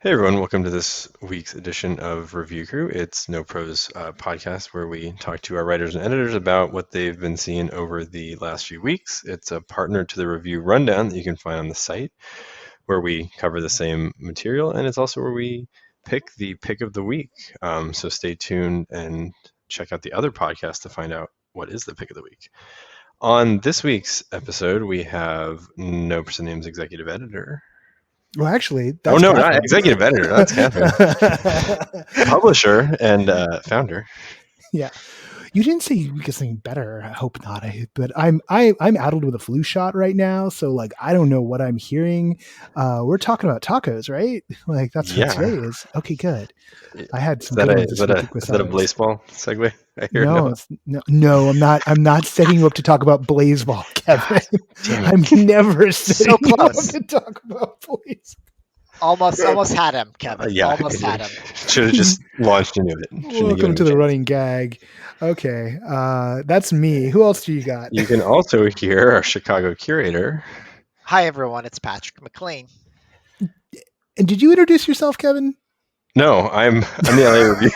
Hey everyone, welcome to this week's edition of Review Crew. It's No Pros podcast where we talk to our writers and editors about what they've been seeing over the last few weeks. It's a partner to the review rundown that you can find on the site where we cover the same material, and it's also where we pick the pick of the week. So stay tuned and check out the other podcast to find out what is the pick of the week. On this week's episode, we have No Person Name's executive editor. Well, actually, that's Catherine. Not executive editor. That's Catherine. Publisher and founder. Yeah, you didn't say you get something better. I hope not. But I'm addled with a flu shot right now, so I don't know what I'm hearing. We're talking about tacos, right? That's what today is. Okay, good. I had some good ones. Is that a Blazeball segue? No, I'm not. I'm not setting you up to talk about Blazeball, Kevin. I'm never setting you up to talk about Blazeball. Almost had him, Kevin. Almost had him. Should have just launched into it. Welcome to the running gag. Okay, that's me. Who else do you got? You can also hear our Chicago curator. Hi, everyone. It's Patrick McLean. And did you introduce yourself, Kevin? No, I'm the LA Review.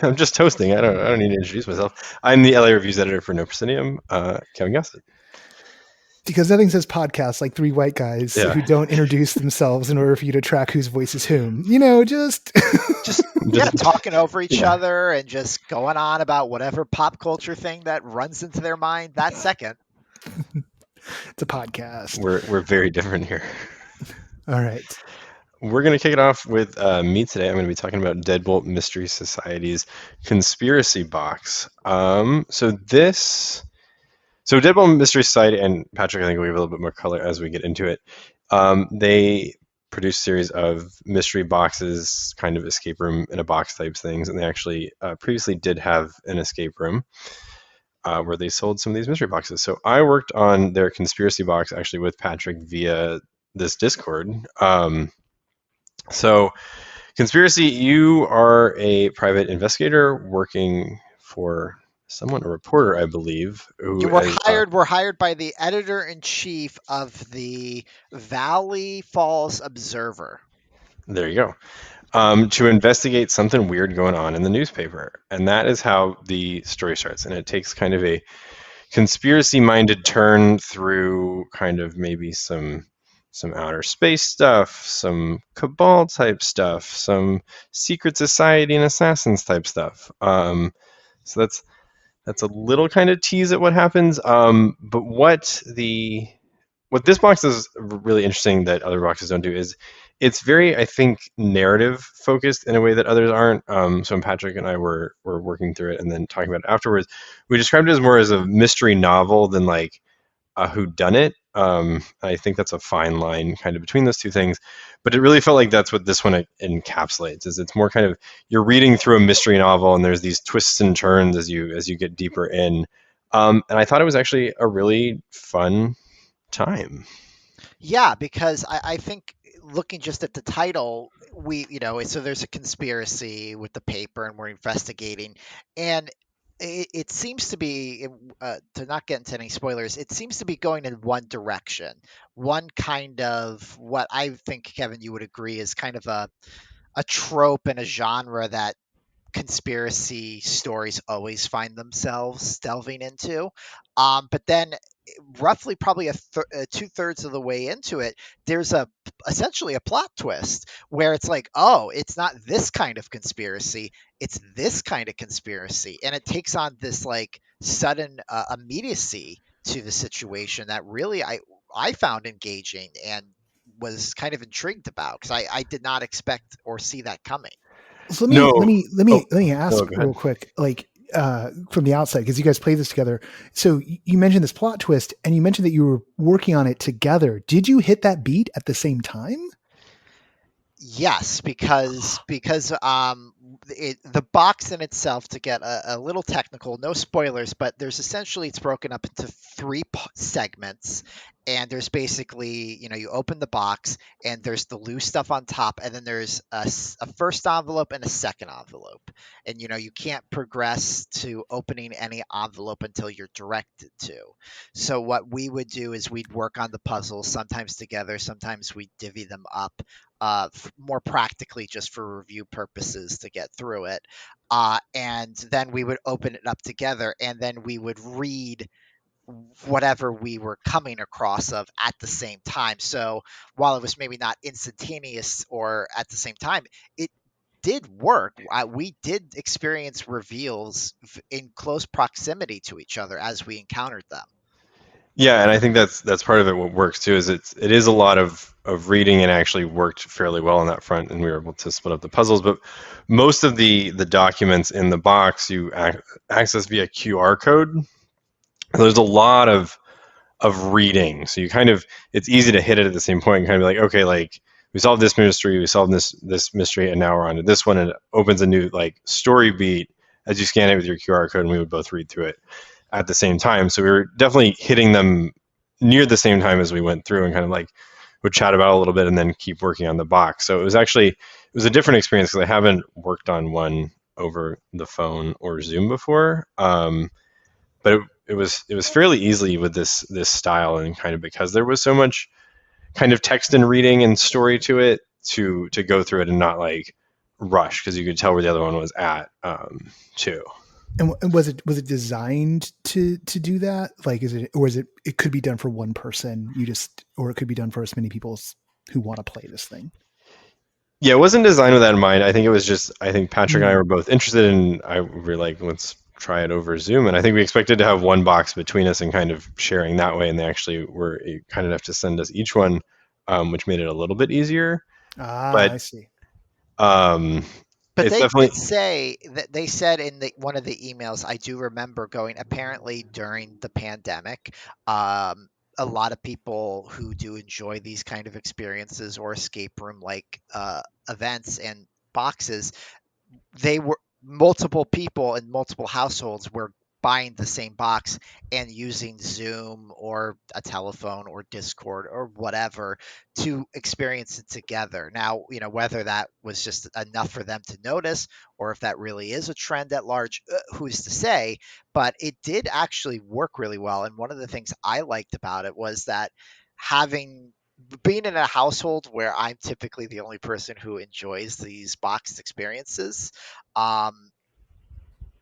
I'm just hosting. I don't need to introduce myself. I'm the LA Reviews editor for No Proscenium, Kevin Gossett. Because nothing says podcast like three white guys who don't introduce themselves in order for you to track whose voice is whom. Just talking over each other and just going on about whatever pop culture thing that runs into their mind that second. It's a podcast. We're very different here. All right. We're going to kick it off with me today. I'm going to be talking about Deadbolt Mystery Society's conspiracy box. So Deadbolt Mystery Society, and Patrick, I think we'll give a little bit more color as we get into it. They produce a series of mystery boxes, kind of escape room in a box type things, and they actually previously did have an escape room where they sold some of these mystery boxes. So I worked on their conspiracy box actually with Patrick via this Discord. So conspiracy, you are a private investigator working for a reporter, I believe. We're hired by the editor-in-chief of the Valley Falls Observer. There you go. To investigate something weird going on in the newspaper. And that is how the story starts. And it takes kind of a conspiracy-minded turn through kind of maybe some outer space stuff, some cabal type stuff, some secret society and assassins type stuff. So that's a little kind of tease at what happens. But what this box is really interesting that other boxes don't do is it's very, I think, narrative focused in a way that others aren't. So when Patrick and I were working through it and then talking about it afterwards, we described it as more as a mystery novel than like a whodunit. I think that's a fine line kind of between those two things, but it really felt like that's what this one encapsulates. Is it's more kind of you're reading through a mystery novel and there's these twists and turns as you get deeper in. And I thought it was actually a really fun time. Yeah, because I think looking just at the title, so there's a conspiracy with the paper and we're investigating, and it seems to be, to not get into any spoilers, it seems to be going in one direction. One kind of what I think, Kevin, you would agree is kind of a trope and a genre that conspiracy stories always find themselves delving into. But then roughly probably 2/3 of the way into it, there's essentially a plot twist where it's like, oh, it's not this kind of conspiracy, it's this kind of conspiracy, and it takes on this like sudden immediacy to the situation that really I found engaging and was kind of intrigued about, because I did not expect or see that coming. So let me ask real quick, from the outside, because you guys played this together. So you mentioned this plot twist, and you mentioned that you were working on it together. Did you hit that beat at the same time? Yes, because the box in itself, to get a little technical, no spoilers, but it's broken up into three segments. And there's basically, you open the box and there's the loose stuff on top, and then there's a first envelope and a second envelope. And, you can't progress to opening any envelope until you're directed to. So what we would do is we'd work on the puzzles, sometimes together, sometimes we divvy them up, more practically just for review purposes to get through it. And then we would open it up together, and then we would read whatever we were coming across of at the same time. So while it was maybe not instantaneous or at the same time, it did work. We did experience reveals in close proximity to each other as we encountered them. Yeah, and I think that's part of it. What works too is it is a lot of reading, and actually worked fairly well on that front, and we were able to split up the puzzles. But most of the documents in the box you access via QR code. There's a lot of reading, so it's easy to hit it at the same point and kind of be like, okay, like we solved this mystery, we solved this mystery, and now we're on to this one, and it opens a new like story beat as you scan it with your QR code, and we would both read through it at the same time. So we were definitely hitting them near the same time as we went through, and kind of like would chat about it a little bit and then keep working on the box. So it was a different experience because I haven't worked on one over the phone or Zoom before. But it was fairly easily with this style, and kind of because there was so much kind of text and reading and story to it, to go through it and not like rush, because you could tell where the other one was at too. And was it designed to do that? Like, it could be done for one person, or it could be done for as many people who want to play this thing? Yeah, it wasn't designed with that in mind. I think it was just, I think Patrick and I were both interested in, we were like, let's try it over Zoom. And I think we expected to have one box between us and kind of sharing that way. And they actually were kind enough to send us each one, which made it a little bit easier. But I see. But it's they definitely did say that they said in one of the emails, I do remember going, apparently during the pandemic, a lot of people who do enjoy these kind of experiences or escape room like events and boxes, multiple people in multiple households were buying the same box and using Zoom or a telephone or Discord or whatever to experience it together. Now, whether that was just enough for them to notice, or if that really is a trend at large, who's to say? But it did actually work really well. And one of the things I liked about it was that being in a household where I'm typically the only person who enjoys these boxed experiences,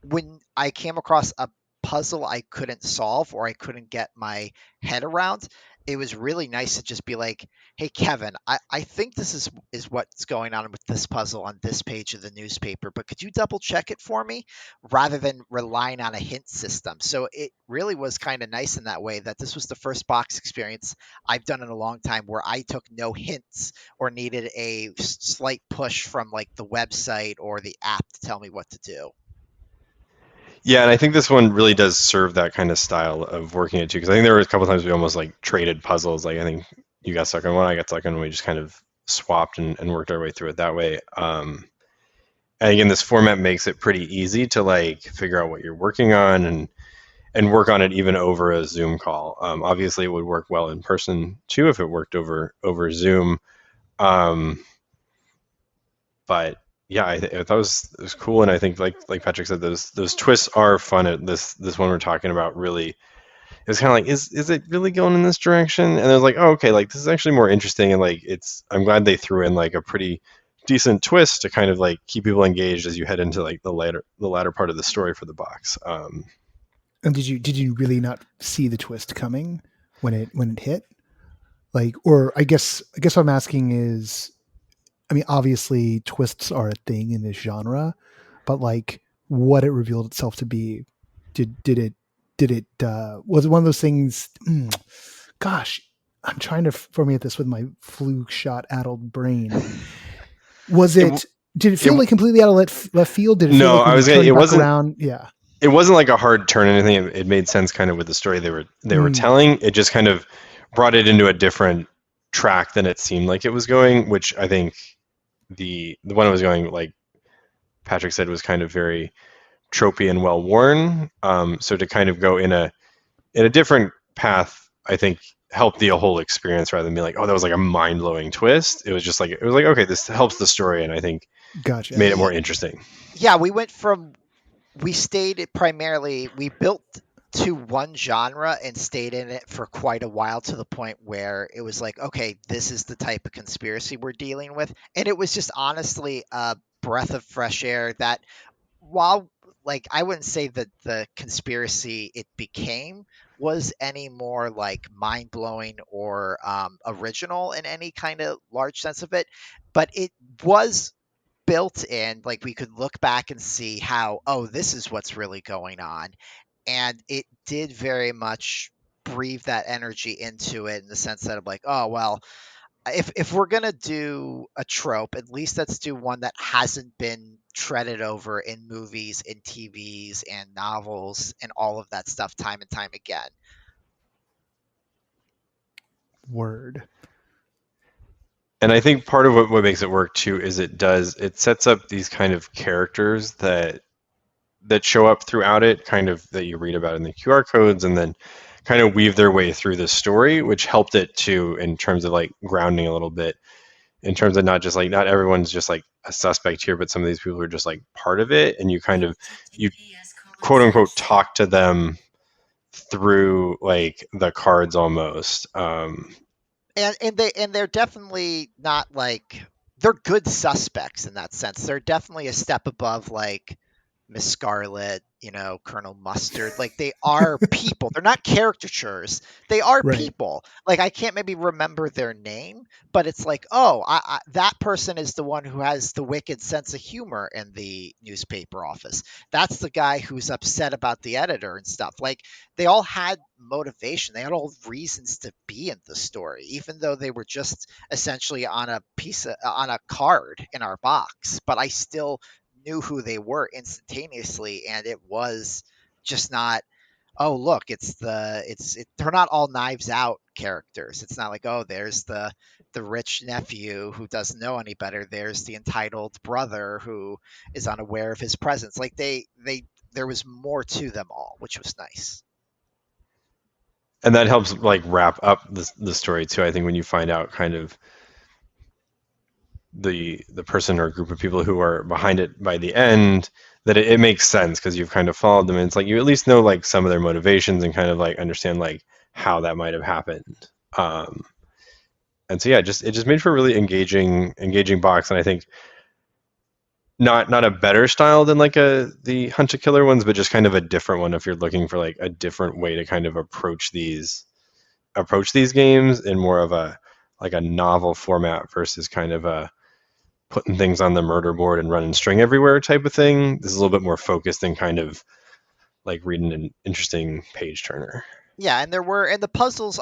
when I came across a puzzle I couldn't solve or I couldn't get my head around, it was really nice to just be like, hey, Kevin, I think this is what's going on with this puzzle on this page of the newspaper, but could you double check it for me, rather than relying on a hint system. So it really was kind of nice in that way, that this was the first box experience I've done in a long time where I took no hints or needed a slight push from like the website or the app to tell me what to do. Yeah, and I think this one really does serve that kind of style of working it too, because I think there were a couple times we almost like traded puzzles. Like I think you got stuck on one, I got stuck on one, we just kind of swapped and worked our way through it that way. And again, this format makes it pretty easy to like figure out what you're working on and work on it even over a Zoom call. Obviously, it would work well in person too if it worked over Zoom. But yeah, I thought it was cool, and I think like Patrick said, those twists are fun. At this one we're talking about, really, it's kind of like, is it really going in this direction? And I was like, oh, okay, like this is actually more interesting, and like I'm glad they threw in like a pretty decent twist to kind of like keep people engaged as you head into like the latter part of the story for the box. And did you really not see the twist coming when it hit? Like, or I guess what I'm asking is, I mean, obviously twists are a thing in this genre, but like what it revealed itself to be, did it was it one of those things? Gosh, I'm trying to formulate this with my flu shot addled brain. Was it? Did it feel like completely out of left field? Did it feel like I was gonna, it wasn't around? Yeah, it wasn't like a hard turn or anything. It made sense kind of with the story they were telling. It just kind of brought it into a different track than it seemed like it was going, which I think the one it was going like Patrick said was kind of very tropey and well worn. So to kind of go in a different path, I think helped the whole experience rather than be like, oh, that was like a mind blowing twist. It was just like, it was like, okay, this helps the story, and I think Gotcha. made it more interesting. Yeah, we stayed primarily, we built to one genre and stayed in it for quite a while, to the point where it was like, okay, this is the type of conspiracy we're dealing with. And it was just honestly a breath of fresh air that, while, like, I wouldn't say that the conspiracy it became was any more like mind blowing or original in any kind of large sense of it, but it was built in, like, we could look back and see how, oh, this is what's really going on. And it did very much breathe that energy into it, in the sense that, I'm like, oh well, if we're gonna do a trope, at least let's do one that hasn't been treaded over in movies and TVs and novels and all of that stuff time and time again. Word. And I think part of what makes it work too is it sets up these kind of characters that show up throughout it, kind of that you read about in the QR codes, and then kind of weave their way through the story, which helped it too in terms of like grounding a little bit, in terms of not just like, not everyone's just like a suspect here, but some of these people are just like part of it, and you quote unquote talk to them through like the cards almost. And they're definitely not like, they're good suspects in that sense. They're definitely a step above, like, Miss Scarlet, Colonel Mustard. Like, they are people. They're not caricatures. They are Right. people. Like, I can't maybe remember their name, but it's like, oh, that person is the one who has the wicked sense of humor in the newspaper office. That's the guy who's upset about the editor and stuff. Like, they all had motivation. They had all reasons to be in the story, even though they were just essentially on a card in our box. But I still knew who they were instantaneously, and it was just not, oh look, they're not all Knives Out characters. It's not like, oh, there's the rich nephew who doesn't know any better, there's the entitled brother who is unaware of his presence. Like, they there was more to them all, which was nice. And that helps like wrap up the story too. I think when you find out kind of the person or group of people who are behind it by the end, that it makes sense because you've kind of followed them, and it's like you at least know like some of their motivations and kind of like understand like how that might have happened. And so yeah, it just made for a really engaging box, and I think not a better style than like the Hunt a Killer ones, but just kind of a different one if you're looking for like a different way to kind of approach these games in more of a like a novel format versus kind of a putting things on the murder board and running string everywhere type of thing. This is a little bit more focused and kind of like reading an interesting page turner. Yeah, and the puzzles,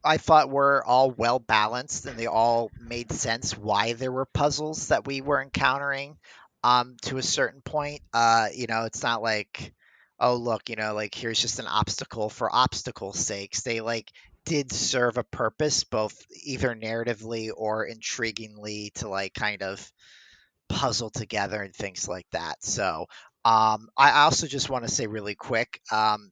I thought were all well balanced, and they all made sense why there were puzzles that we were encountering to a certain point. It's not like, oh look, like, here's just an obstacle for obstacle's sakes. They, like, did serve a purpose, both either narratively or intriguingly, to, like, kind of puzzle together and things like that. So, I also just want to say really quick,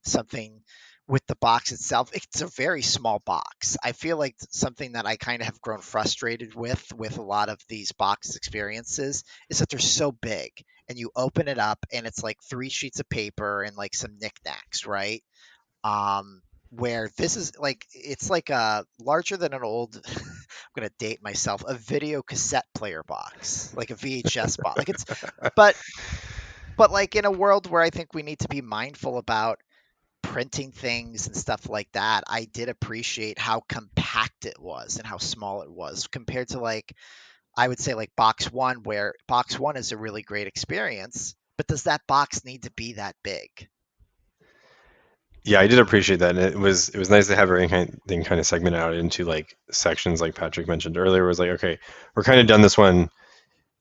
something with the box itself. It's a very small box. I feel like something that I kind of have grown frustrated with a lot of these box experiences is that they're so big, and you open it up and it's like 3 sheets of paper and like some knickknacks, right? Um, where this is like, it's like a larger than an old I'm gonna date myself, a video cassette player box, like a VHS box. Like, it's, but like, in a world where I think we need to be mindful about printing things and stuff like that, I did appreciate how compact it was and how small it was compared to, like, I would say, like, box one, where box one is a really great experience, but does that box need to be that big? Yeah, I did appreciate that, and it was nice to have everything kind of segmented out into like sections, like Patrick mentioned earlier. It was like, okay, we're kind of done this one,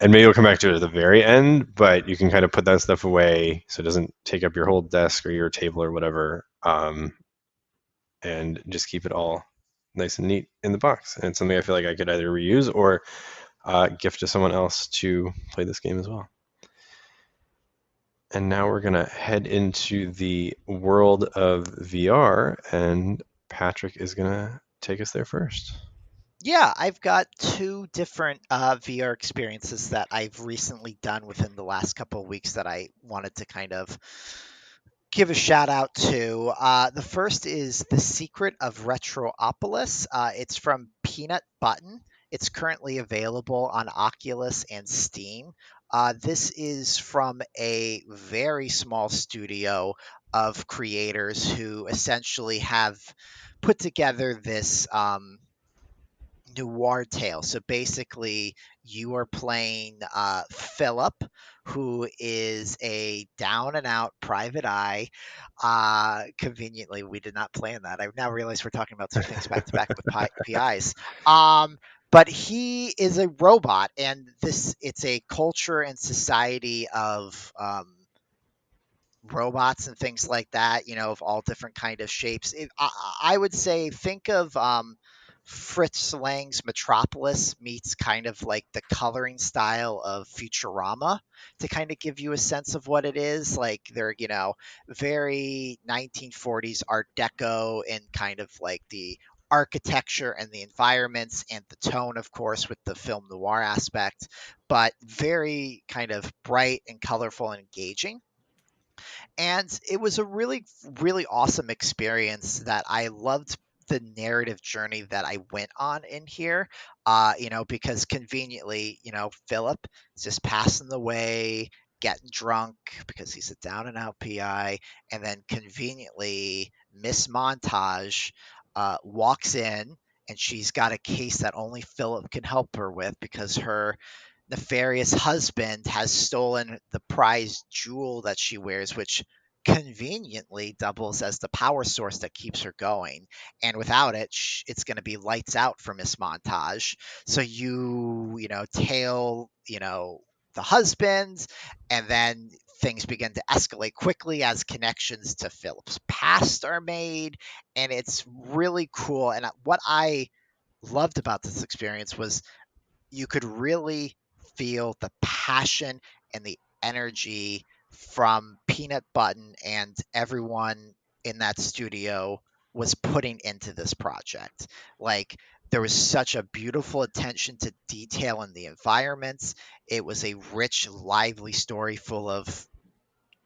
and maybe we'll come back to it at the very end, but you can kind of put that stuff away so it doesn't take up your whole desk or your table or whatever, and just keep it all nice and neat in the box. And it's something I feel like I could either reuse or gift to someone else to play this game as well. And now we're going to head into the world of VR, and Patrick is going to take us there first. Yeah, I've got two different VR experiences that I've recently done within the last couple of weeks that I wanted to kind of give a shout out to. The first is The Secret of Retropolis. It's from Peanut Button. It's currently available on Oculus and Steam. This is from a very small studio of creators who essentially have put together this noir tale. So basically, you are playing Philip, who is a down and out private eye. Conveniently, we did not plan that. I now realize we're talking about two things back to back with PIs. But he is a robot, and this it's a culture and society of robots and things like that, of all different kind of shapes. I would say think of Fritz Lang's Metropolis meets kind of like the coloring style of Futurama to kind of give you a sense of what it is. Like they're, very 1940s Art Deco and kind of like the architecture and the environments and the tone, of course, with the film noir aspect, but very kind of bright and colorful and engaging. And it was a really, really awesome experience that I loved the narrative journey that I went on in here. Because conveniently, Philip is just passing the way, getting drunk because he's a down and out PI, and then conveniently Miss Montage walks in, and she's got a case that only Philip can help her with because her nefarious husband has stolen the prized jewel that she wears, which conveniently doubles as the power source that keeps her going. And without it, it's going to be lights out for Miss Montage. So tail, the husband, and then things begin to escalate quickly as connections to Philip's past are made. And it's really cool. And what I loved about this experience was you could really feel the passion and the energy from Peanut Button and everyone in that studio was putting into this project. Like there was such a beautiful attention to detail in the environments. It was a rich, lively story full of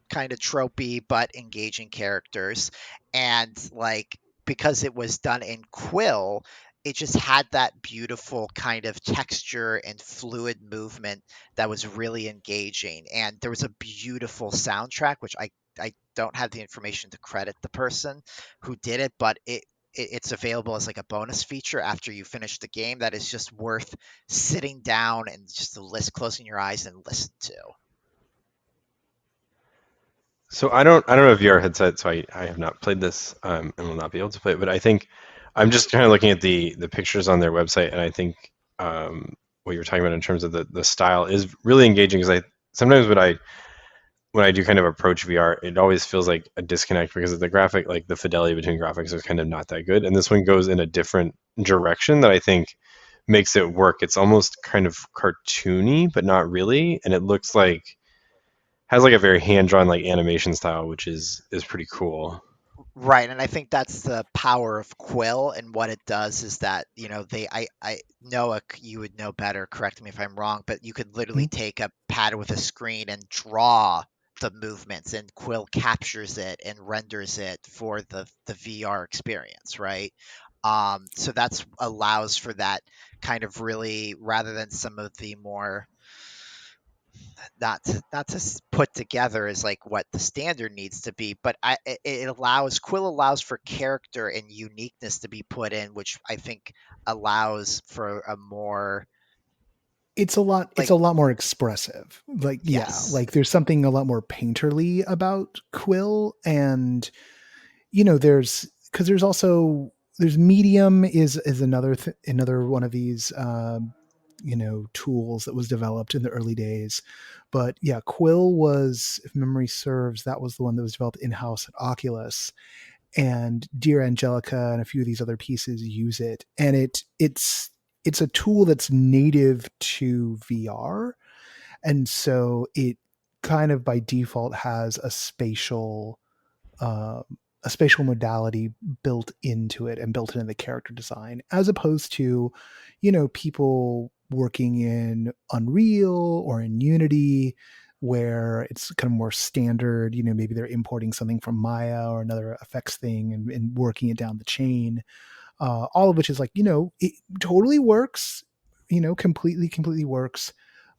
kind of tropey but engaging characters. And like because it was done in Quill, it just had that beautiful kind of texture and fluid movement that was really engaging. And there was a beautiful soundtrack, which I don't have the information to credit the person who did it, but it's available as like a bonus feature after you finish the game that is just worth sitting down and just closing your eyes and listen to. So I don't have VR headset, so I have not played this and will not be able to play it. But I think I'm just kind of looking at the pictures on their website, and I think what you were talking about in terms of the style is really engaging. Because I sometimes when I do kind of approach VR, it always feels like a disconnect because of the graphic, like the fidelity between graphics is kind of not that good. And this one goes in a different direction that I think makes it work. It's almost kind of cartoony, but not really, and it looks like has like a very hand drawn like animation style, which is pretty cool. Right, and I think that's the power of Quill, and what it does is that, I Noah, you would know better, correct me if I'm wrong, but you could literally Mhm. take a pad with a screen and draw the movements, and Quill captures it and renders it for the VR experience, right? So that's allows for that kind of really, rather than some of the more not to put together as like what the standard needs to be, but it allows Quill allows for character and uniqueness to be put in, which I think allows for a more It's like a lot more expressive. Like, yeah, yes, like there's something a lot more painterly about Quill. And there's because there's also there's Medium is another one of these tools that was developed in the early days. But yeah, Quill was, if memory serves, that was the one that was developed in-house at Oculus. And Dear Angelica and a few of these other pieces use it. And it's a tool that's native to VR. And so it kind of by default has uh, a spatial modality built into it and built into the character design, as opposed to, people working in Unreal or in Unity, where it's kind of more standard. Maybe they're importing something from Maya or another effects thing and working it down the chain. All of which is like, it totally works, completely works,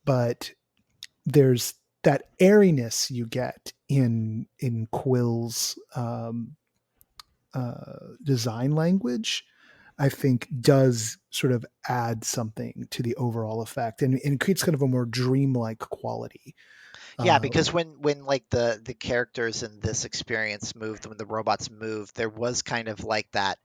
but there's that airiness you get in Quill's design language, I think does sort of add something to the overall effect, and it creates kind of a more dreamlike quality. Yeah, Uh, because when like the characters in this experience moved, when the robots moved, there was kind of like that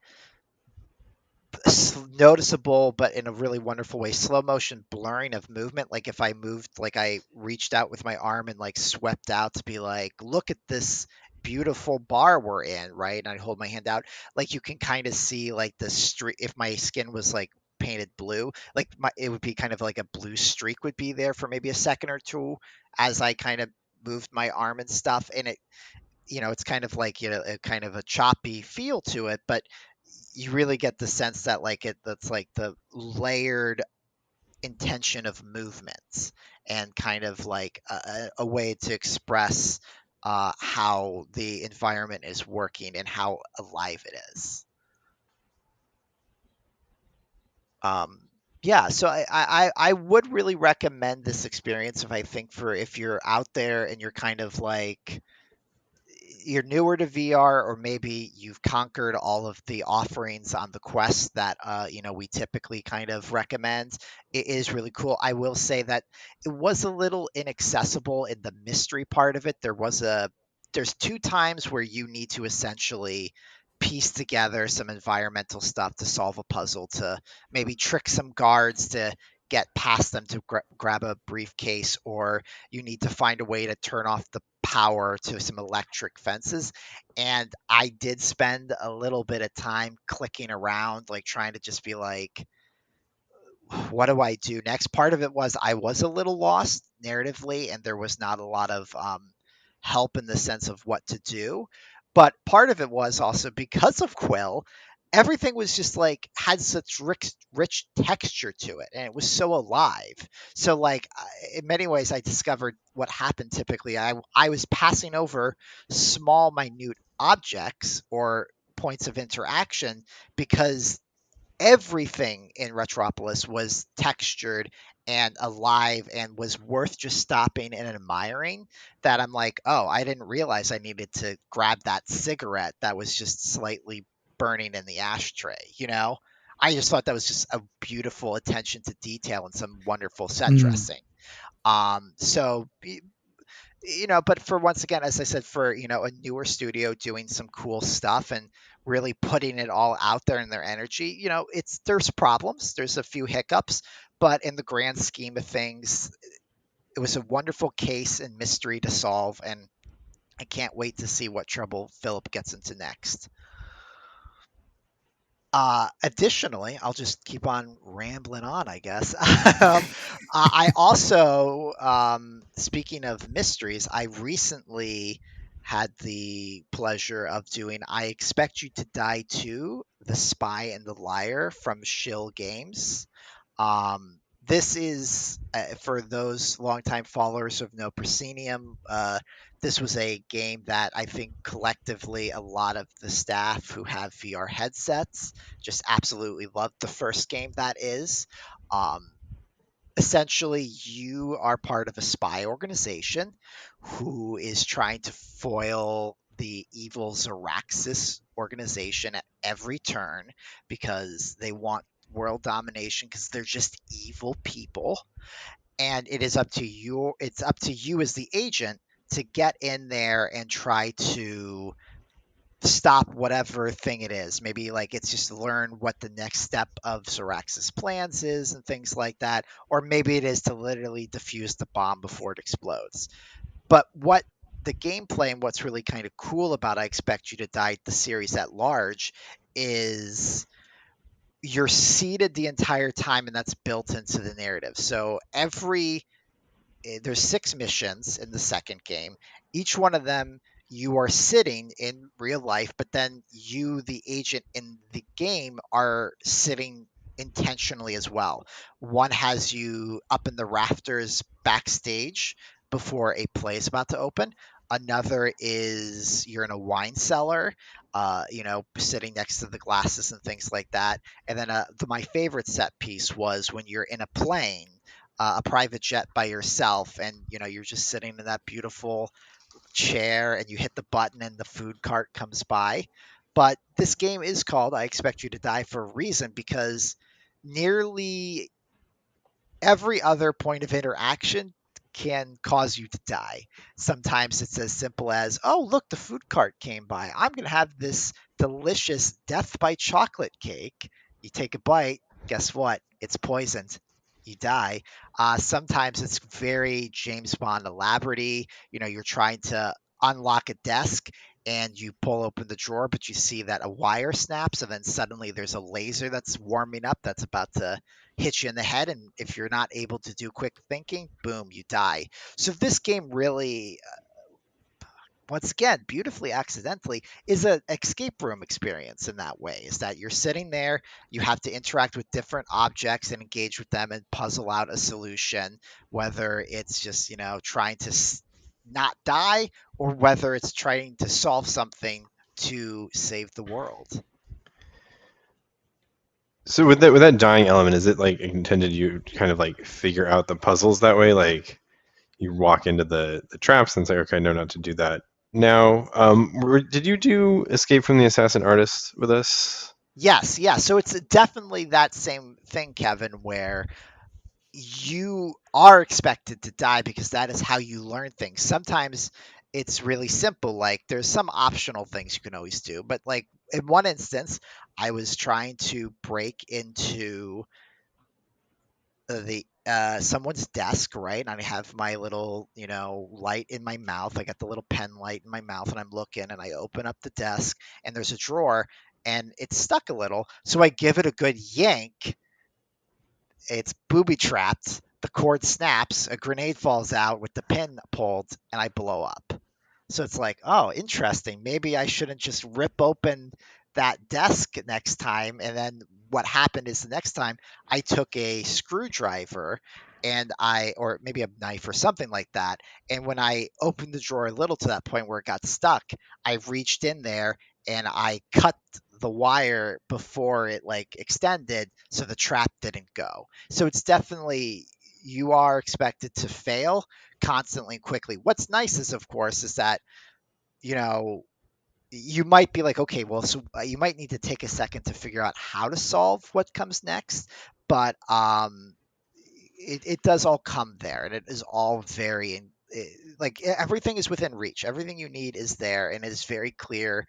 noticeable, but in a really wonderful way, slow motion blurring of movement. Like if I moved, like I reached out with my arm and like swept out to be like, look at this beautiful bar we're in, right? And I'd hold my hand out, like you can kind of see like the streak. If my skin was like painted blue, like it would be kind of like a blue streak would be there for maybe a second or two as I kind of moved my arm and stuff. And it, it's kind of like, a kind of a choppy feel to it, but you really get the sense that like that's like the layered intention of movements and kind of like a way to express how the environment is working and how alive it is. Um, yeah, so I would really recommend this experience if you're out there and you're kind of like you're newer to VR, or maybe you've conquered all of the offerings on the Quest that we typically kind of recommend. It is really cool. I will say that it was a little inaccessible in the mystery part of it. There's two times where you need to essentially piece together some environmental stuff to solve a puzzle, to maybe trick some guards to get past them to grab a briefcase, or you need to find a way to turn off the power to some electric fences. And I did spend a little bit of time clicking around, like trying to just be like, what do I do next? Part of it was I was a little lost narratively, and there was not a lot of help in the sense of what to do. But part of it was also because of Quill, everything was just like had such rich texture to it, and it was so alive. So, like, in many ways, I discovered what happened typically. I was passing over small, minute objects or points of interaction because everything in Retropolis was textured and alive and was worth just stopping and admiring, that I'm like, oh, I didn't realize I needed to grab that cigarette that was just slightly burning in the ashtray. I just thought that was just a beautiful attention to detail and some wonderful set mm, dressing. So but for, once again, as I said, for a newer studio doing some cool stuff and really putting it all out there in their energy, there's problems, there's a few hiccups, but in the grand scheme of things, it was a wonderful case and mystery to solve, and I can't wait to see what trouble Philip gets into next. Additionally, I'll just keep on rambling on, I guess. I also, speaking of mysteries, I recently had the pleasure of doing I Expect You to Die 2, The Spy and the Liar from Shill Games. This is, for those longtime followers of No Proscenium, this was a game that I think collectively a lot of the staff who have VR headsets just absolutely loved. The first game, that is. Um, Essentially, you are part of a spy organization who is trying to foil the evil Zeraxis organization at every turn because they want world domination, because they're just evil people. And it's up to you as the agent to get in there and try to stop whatever thing it is. Maybe like it's just learn what the next step of Zerax's plans is and things like that. Or maybe it is to literally defuse the bomb before it explodes. But what the gameplay and what's really kind of cool about I Expect You to Die, the series at large, is you're seated the entire time, and that's built into the narrative. So every there's 6 missions in the second game. Each one of them you are sitting in real life, but then you, the agent in the game, are sitting intentionally as well. One has you up in the rafters backstage before a play is about to open. Another is you're in a wine cellar, sitting next to the glasses and things like that. And then my favorite set piece was when you're in a plane, a private jet by yourself, and you're just sitting in that beautiful chair, and you hit the button and the food cart comes by. But this game is called I Expect You to Die for a reason, because nearly every other point of interaction can cause you to die. Sometimes it's as simple as, oh, look, the food cart came by. I'm going to have this delicious death by chocolate cake. You take a bite, guess what? It's poisoned. You die. Sometimes it's very James Bond elaborate. You're trying to unlock a desk and you pull open the drawer, but you see that a wire snaps, and then suddenly there's a laser that's warming up that's about to hit you in the head, and if you're not able to do quick thinking, boom, you die. So this game really, once again, beautifully accidentally, is an escape room experience in that way. Is that you're sitting there, you have to interact with different objects and engage with them and puzzle out a solution, whether it's just trying to not die, or whether it's trying to solve something to save the world. So with that dying element, is it like intended you kind of like figure out the puzzles that way? Like you walk into the traps and say, okay, I know not to do that. Now, did you do Escape from the Assassin Artist with us? Yes, yeah. So it's definitely that same thing, Kevin, where you are expected to die because that is how you learn things. Sometimes it's really simple, like there's some optional things you can always do. But like in one instance, I was trying to break into the someone's desk, right? And I have my little, light in my mouth. I got the little pen light in my mouth, and I'm looking, and I open up the desk, and there's a drawer, and it's stuck a little. So I give it a good yank. It's booby trapped. The cord snaps. A grenade falls out with the pin pulled, and I blow up. So it's like, oh, interesting. Maybe I shouldn't just rip open that desk next time. And then what happened is the next time I took a screwdriver or maybe a knife or something like that. And when I opened the drawer a little to that point where it got stuck, I reached in there and I cut the wire before it like extended so the trap didn't go. So it's definitely, you are expected to fail constantly and quickly. What's nice is, of course, is that, you know, you might be like, okay, well, so you might need to take a second to figure out how to solve what comes next, but it does all come there, and it is all very like everything is within reach. Everything you need is there and is very clear.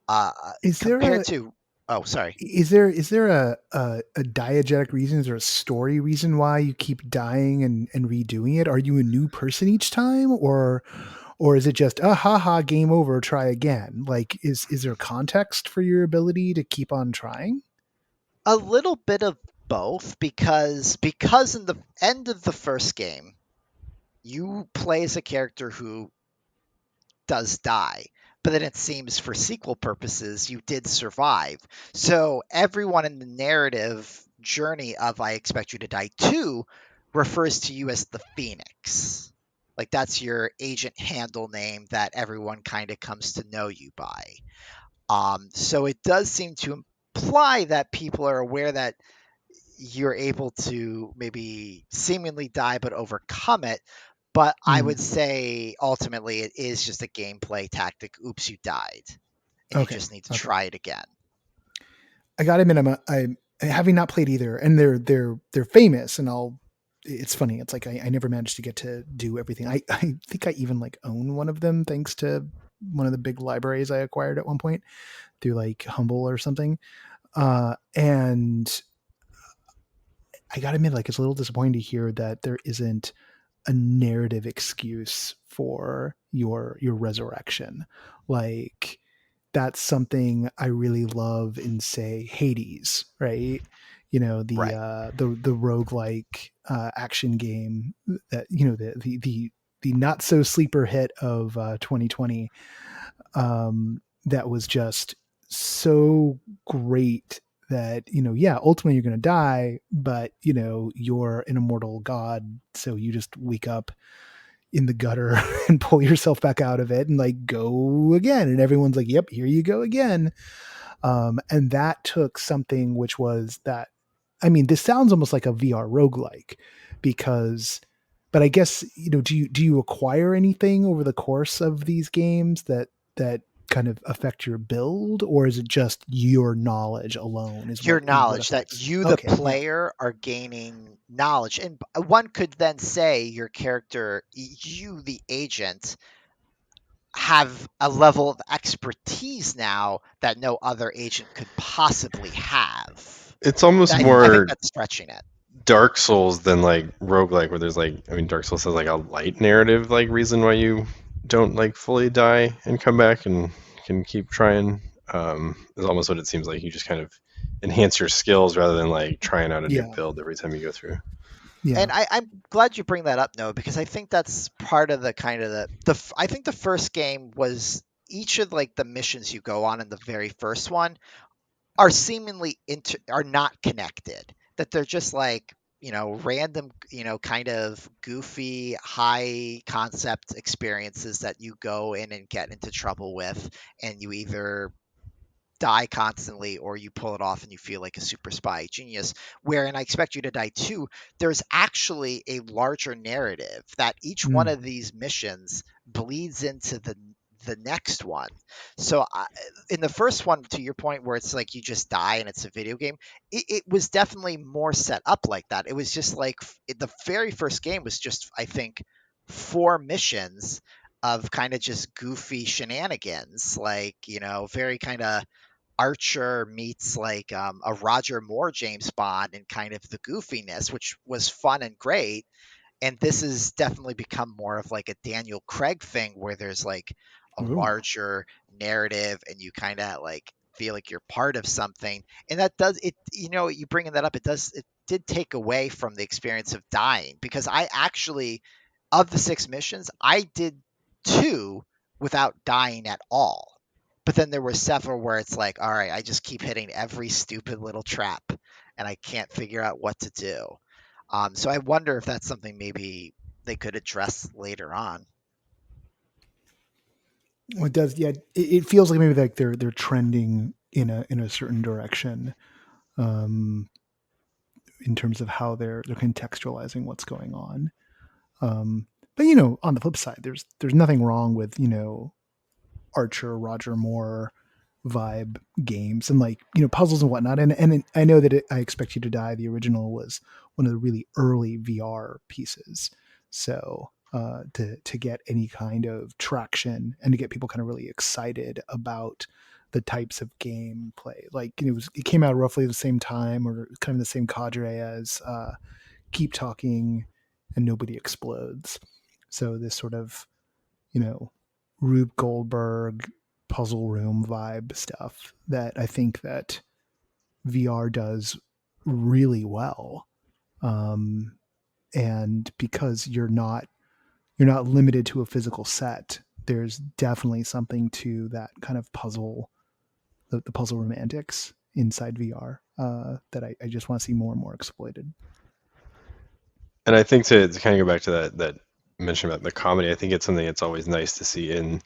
Uh, Is there compared a to, oh, sorry. is there a diegetic reason? Is there a story reason why you keep dying and redoing it? Are you a new person each time, or is it just haha, game over, try again? Like, is there context for your ability to keep on trying? A little bit of both, because in the end of the first game, you play as a character who does die. But then it seems for sequel purposes, you did survive. So everyone in the narrative journey of I Expect You to Die 2 refers to you as the Phoenix. Like that's your agent handle name that everyone kind of comes to know you by. So it does seem to imply that people are aware that you're able to maybe seemingly die but overcome it. But I Mm, would say ultimately it is just a gameplay tactic. Oops, you died, and you okay, just need to okay. try it again. I got to admit, I'm having not played either, and they're famous, and I'll. It's funny. It's like I never managed to get to do everything. I think I even like own one of them thanks to one of the big libraries I acquired at one point through like Humble or something. And I got to admit, like it's a little disappointing to hear that there isn't a narrative excuse for your resurrection. Like that's something I really love in say Hades, right? Right. The roguelike action game that the not so sleeper hit of 2020, that was just so great that yeah, ultimately you're going to die, but you're an immortal god, so you just wake up in the gutter and pull yourself back out of it and like go again, and everyone's like, yep, here you go again. And that took something which was that, I mean, this sounds almost like a VR roguelike because, but I guess, do you acquire anything over the course of these games that kind of affect your build, or is it just your knowledge alone Your is what knowledge that affects? you, the Okay. Yeah. player, are gaining knowledge. And one could then say your character, you, the agent, have a level of expertise now that no other agent could possibly have. It's almost I think more that's stretching it. Dark Souls than like roguelike, where there's like, I mean, Dark Souls has like a light narrative like reason why you don't like fully die and come back and can keep trying. Is almost what it seems like. You just kind of enhance your skills rather than like trying out a new Yeah. build every time you go through. Yeah. And I'm glad you bring that up, Noah, because I think that's part of the kind of I think the first game was each of like the missions you go on in the very first one are seemingly are not connected. That they're just like, random, kind of goofy, high concept experiences that you go in and get into trouble with, and you either die constantly or you pull it off and you feel like a super spy genius. Wherein I expect you to die too, there's actually a larger narrative that each one Mm. of these missions bleeds into the next one. So in the first one, to your point, where it's like you just die and it's a video game, it was definitely more set up like that. It was just like the very first game was just, I think, 4 missions of kind of just goofy shenanigans, like, very kind of Archer meets like a Roger Moore James Bond and kind of the goofiness, which was fun and great. And this has definitely become more of like a Daniel Craig thing where there's like a Ooh. larger narrative and you kind of like feel like you're part of something. And that does it, you bringing that up, it did take away from the experience of dying, because I actually, of the 6 missions, I did 2 without dying at all. But then there were several where it's like, all right, I just keep hitting every stupid little trap and I can't figure out what to do. So I wonder if that's something maybe they could address later on. Well, it does. Yeah. It feels like maybe like they're trending in a certain direction. Um, in terms of how they're contextualizing what's going on. But on the flip side, there's nothing wrong with Archer, Roger Moore vibe games and like puzzles and whatnot. And I know that I Expect You to Die, the original, was one of the really early VR pieces. So to get any kind of traction and to get people kind of really excited about the types of gameplay, like it came out roughly the same time or kind of the same cadre as Keep Talking and Nobody Explodes. So this sort of you know Rube Goldberg puzzle room vibe stuff that I think that VR does really well. Um, and because you're not limited to a physical set, there's definitely something to that kind of puzzle, the puzzle romantics inside VR that I just want to see more and more exploited. And I think to kind of go back to that mention about the comedy, I think it's something that's always nice to see in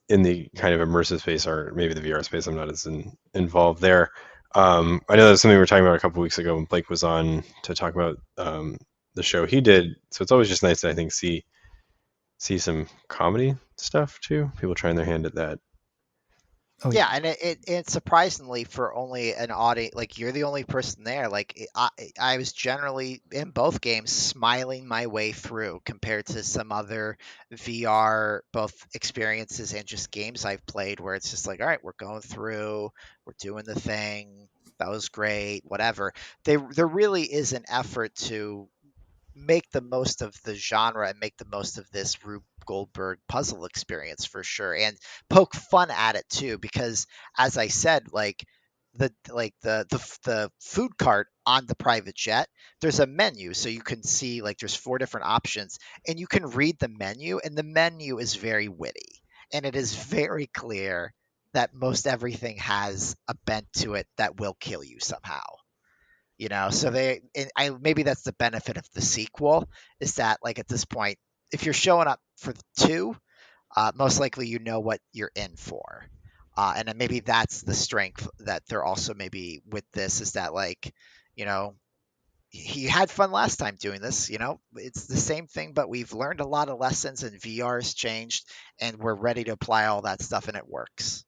the kind of immersive space, or maybe the VR space. I'm not as involved there. I know that's something we were talking about a couple weeks ago when Blake was on to talk about the show he did. So it's always just nice to, I think, see some comedy stuff too. People trying their hand at that. Oh Yeah, yeah. and it surprisingly, for only an audience, like you're the only person there. Like I was generally in both games smiling my way through compared to some other VR both experiences and just games I've played where it's just like, all right, we're going through, we're doing the thing, that was great, whatever. There really is an effort to make the most of the genre and make the most of this Rube Goldberg puzzle experience for sure, and poke fun at it too. Because as I said, like the food cart on the private jet, there's a menu, so you can see like there's 4 different options, and you can read the menu, and the menu is very witty, and it is very clear that most everything has a bent to it that will kill you somehow. So maybe that's the benefit of the sequel, is that like at this point, if you're showing up for the two, most likely you know what you're in for. And then maybe that's the strength that they're also maybe with this, is that like, you know, he had fun last time doing this. It's the same thing, but we've learned a lot of lessons and VR has changed, and we're ready to apply all that stuff, and it works.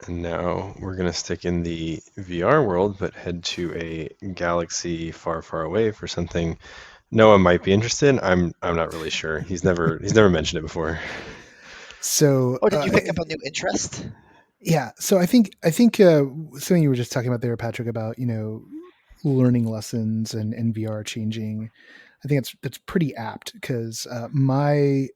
And now we're going to stick in the VR world, but head to a galaxy far, far away for something Noah might be interested in. I'm not really sure. He's never mentioned it before. So, Oh, did you pick up a new interest? Yeah. So I think something you were just talking about there, Patrick, about learning lessons and VR changing. I think that's pretty apt, because my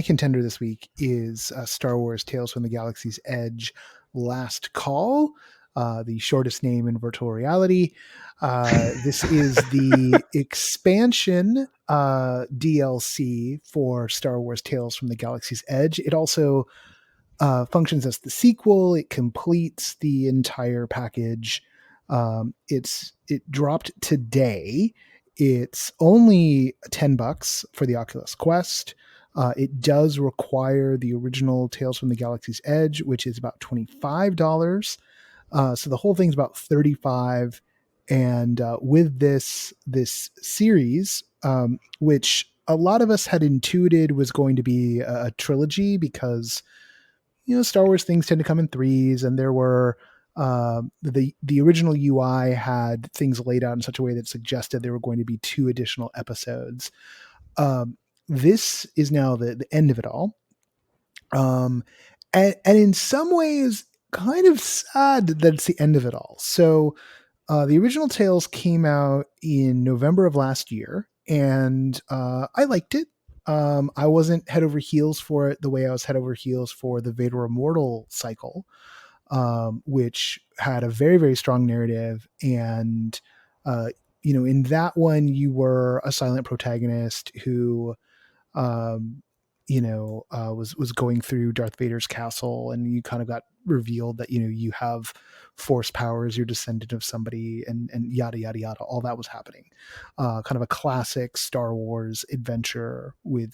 contender this week is Star Wars: Tales from the Galaxy's Edge: Last Call, the shortest name in virtual reality. This is the expansion DLC for Star Wars: Tales from the Galaxy's Edge. It also functions as the sequel. It completes the entire package. It dropped today. It's only $10 for the Oculus Quest. It does require the original Tales from the Galaxy's Edge, which is about $25. So the whole thing's about $35. And with this series, which a lot of us had intuited was going to be a trilogy, because Star Wars things tend to come in threes, and there were the original UI had things laid out in such a way that suggested there were going to be 2 additional episodes. This is now the end of it all, and in some ways, kind of sad that it's the end of it all. So, the original Tales came out in November of last year, and I liked it. I wasn't head over heels for it the way I was head over heels for the Vader Immortal cycle, which had a very, very strong narrative. And, in that one, you were a silent protagonist who, was going through Darth Vader's castle, and you kind of got revealed that, you have force powers, you're descendant of somebody, and yada, yada, yada. All that was happening. Kind of a classic Star Wars adventure with,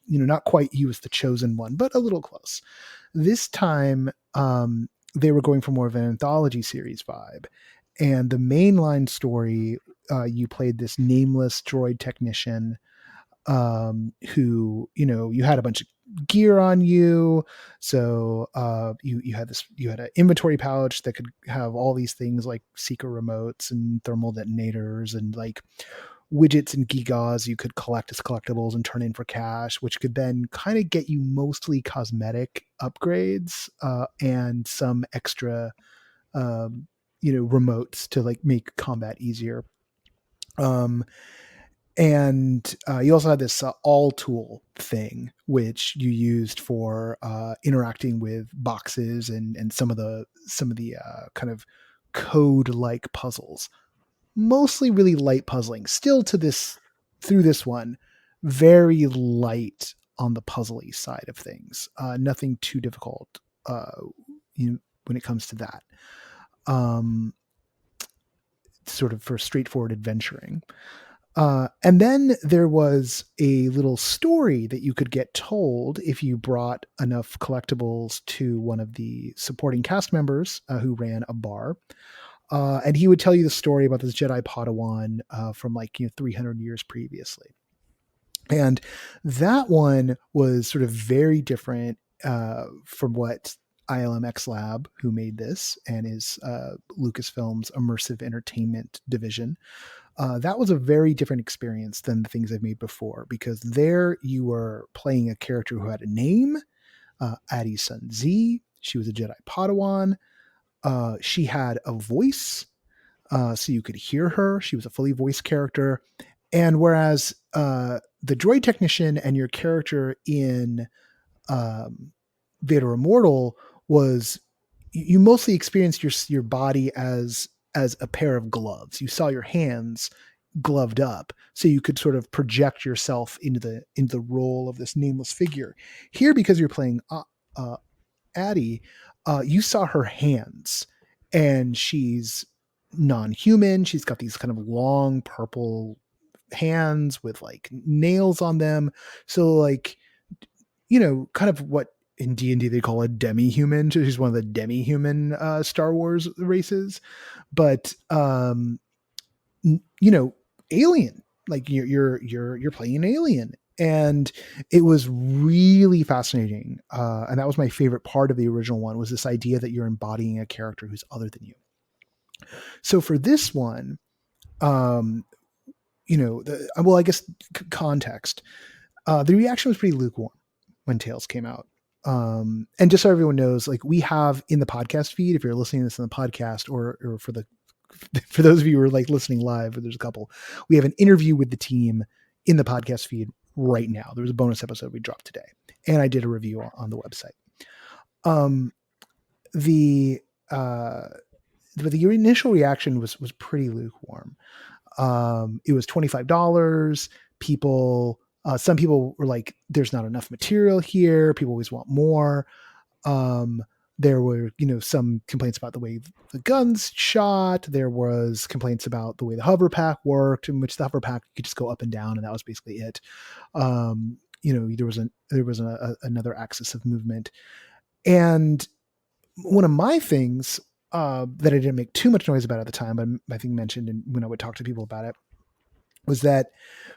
not quite he was the chosen one, but a little close. This time, they were going for more of an anthology series vibe. And the mainline story, you played this nameless droid technician, who, you had a bunch of gear on you. So you had an inventory pouch that could have all these things like seeker remotes and thermal detonators and like widgets and gigas you could collect as collectibles and turn in for cash, which could then kind of get you mostly cosmetic upgrades, and some extra remotes to like make combat easier. And you also had this all tool thing, which you used for interacting with boxes and some of the kind of code like puzzles. Mostly really light puzzling. Still through this one, very light on the puzzly side of things. Nothing too difficult when it comes to that. Sort of for straightforward adventuring. And then there was a little story that you could get told if you brought enough collectibles to one of the supporting cast members who ran a bar. And he would tell you the story about this Jedi Padawan from 300 years previously. And that one was sort of very different from what ILM Lab, who made this and is Lucasfilm's immersive entertainment division. That was a very different experience than the things I've made before, because there you were playing a character who had a name, Addie's son Z. She was a Jedi Padawan. She had a voice, so you could hear her. She was a fully voiced character. And whereas the droid technician and your character in Vader Immortal was you mostly experienced your body as a pair of gloves. You saw your hands gloved up, so you could sort of project yourself into the role of this nameless figure. Here, because you're playing Addie, you saw her hands, and she's non-human. She's got these kind of long purple hands with like nails on them. So like, kind of what in D&D they call a demi-human. She's one of the demi-human Star Wars races. But alien. Like you're playing an alien. And it was really fascinating. And that was my favorite part of the original one, was this idea that you're embodying a character who's other than you. So for this one, I guess context. The reaction was pretty lukewarm when Tales came out. And just so everyone knows, like, we have in the podcast feed, if you're listening to this in the podcast, or for those of you who are like listening live, there's a couple, we have an interview with the team in the podcast feed right now. There was a bonus episode we dropped today, and I did a review on the website. But the initial reaction was pretty lukewarm. It was $25. Some people were like, there's not enough material here. People always want more. There were, some complaints about the way the guns shot. There was complaints about the way the hover pack worked, in which the hover pack could just go up and down, and that was basically it. There was another axis of movement. And one of my things that I didn't make too much noise about at the time, but I think mentioned when I would talk to people about it, was that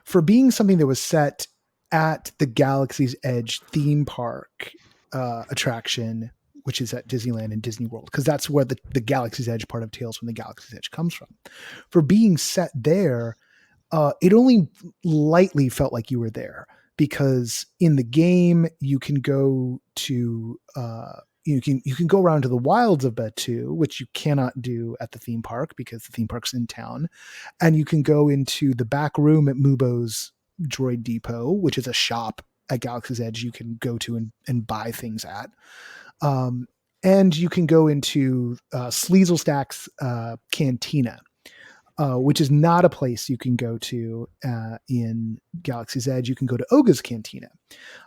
for being something that was set at the Galaxy's Edge theme park attraction, which is at Disneyland and Disney World, because that's where the Galaxy's Edge part of Tales from the Galaxy's Edge comes from. For being set there, it only lightly felt like you were there, because in the game you can go to you can go around to the wilds of Batuu, which you cannot do at the theme park because the theme park's in town, and you can go into the back room at Mubo's Droid Depot, which is a shop at Galaxy's Edge you can go to and buy things at. And you can go into Sleazelstack's Cantina, which is not a place you can go to in Galaxy's Edge. You can go to Oga's Cantina.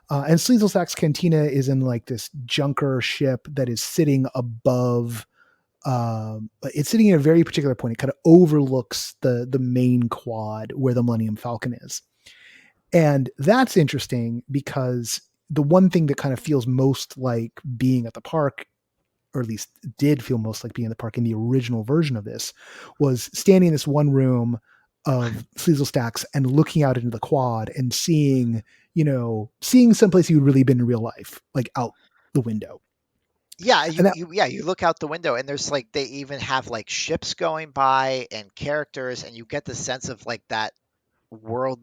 And Sleazelstack's Cantina is in like this junker ship that is sitting above. It's sitting in a very particular point. It kind of overlooks the main quad where the Millennium Falcon is. And that's interesting because the one thing that kind of feels most like being at the park, or at least did feel most like being in the park in the original version of this, was standing in this one room of Sleazelstacks and looking out into the quad and seeing someplace you'd really been in real life, like out the window. Yeah, you look out the window and there's like, they even have like ships going by and characters, and you get the sense of like that world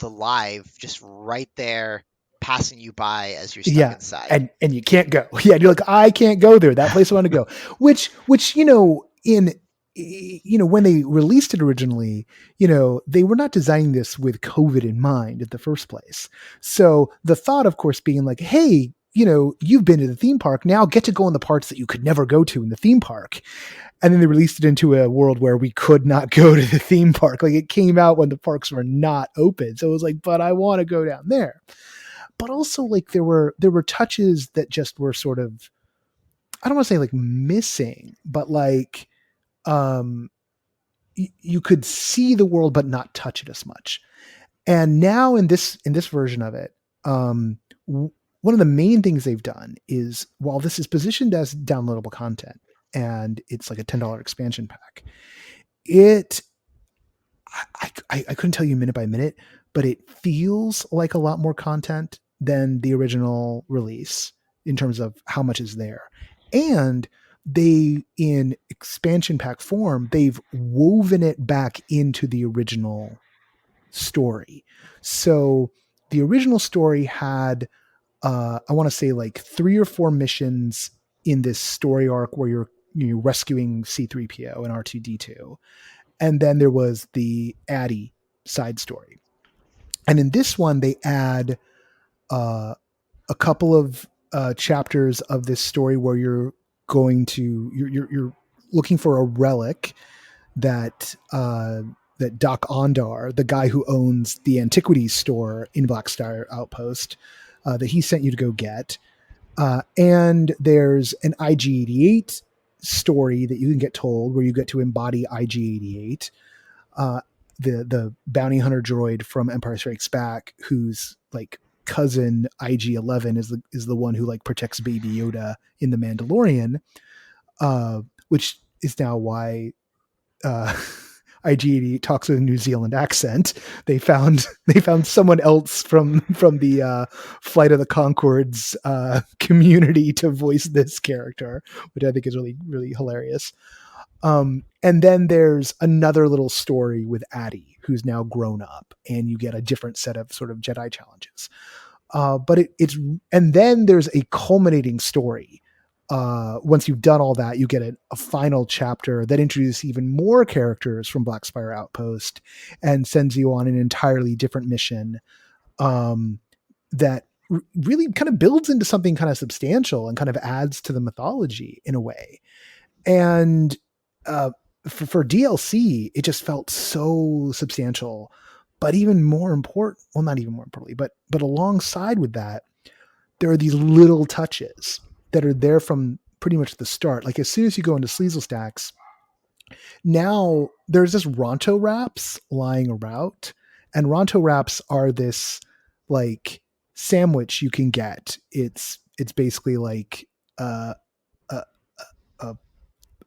alive, just right there passing you by as you're stuck inside. And you can't go. Yeah, you're like, I can't go there. That place I want to go. Which when they released it originally, they were not designing this with COVID in mind at the first place. So the thought, of course, being like, hey, you've been to the theme park, now get to go in the parts that you could never go to in the theme park. And then they released it into a world where we could not go to the theme park. Like, it came out when the parks were not open. So it was like, but I want to go down there. But also, like, there were touches that just were sort of, I don't want to say like missing, but like, you could see the world but not touch it as much. And now in this version of it, one of the main things they've done is, while this is positioned as downloadable content and it's like a $10 expansion pack, I couldn't tell you minute by minute, but it feels like a lot more content than the original release in terms of how much is there. And they, in expansion pack form, they've woven it back into the original story. So the original story had, I want to say like 3 or 4 missions in this story arc where you're rescuing C-3PO and R2-D2. And then there was the Addie side story. And in this one, they add a couple of chapters of this story where you're you're looking for a relic that that Doc Ondar, the guy who owns the antiquities store in Blackstar Outpost, that he sent you to go get. And there's an IG-88 story that you can get told where you get to embody IG-88, the bounty hunter droid from Empire Strikes Back, whose like cousin IG-11 is the one who like protects Baby Yoda in the Mandalorian, which is now why IG-88 talks with a New Zealand accent. They found someone else from the Flight of the Conchords community to voice this character, which I think is really, really hilarious. And then there's another little story with Addie, who's now grown up, and you get a different set of sort of Jedi challenges. But and then there's a culminating story. Once you've done all that, you get a final chapter that introduces even more characters from Black Spire Outpost and sends you on an entirely different mission that really kind of builds into something kind of substantial and kind of adds to the mythology in a way. And for DLC, it just felt so substantial. But even more important, well, not even more importantly, but alongside with that, there are these little touches that are there from pretty much the start. Like as soon as you go into Sleazel Stacks, now there's just Ronto wraps lying around, and Ronto wraps are this like sandwich you can get. It's basically like a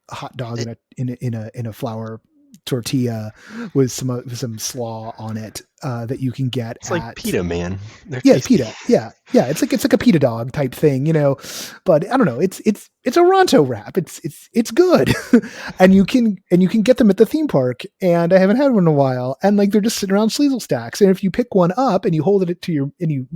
hot dog in a flour tortilla with some slaw on it that you can get. It's like pita, man. Pita. Yeah. It's like a pita dog type thing, you know. But I don't know. It's a Ronto wrap. It's good, and you can get them at the theme park. And I haven't had one in a while. And like they're just sitting around Sleazel Stacks. And if you pick one up and you hold it and you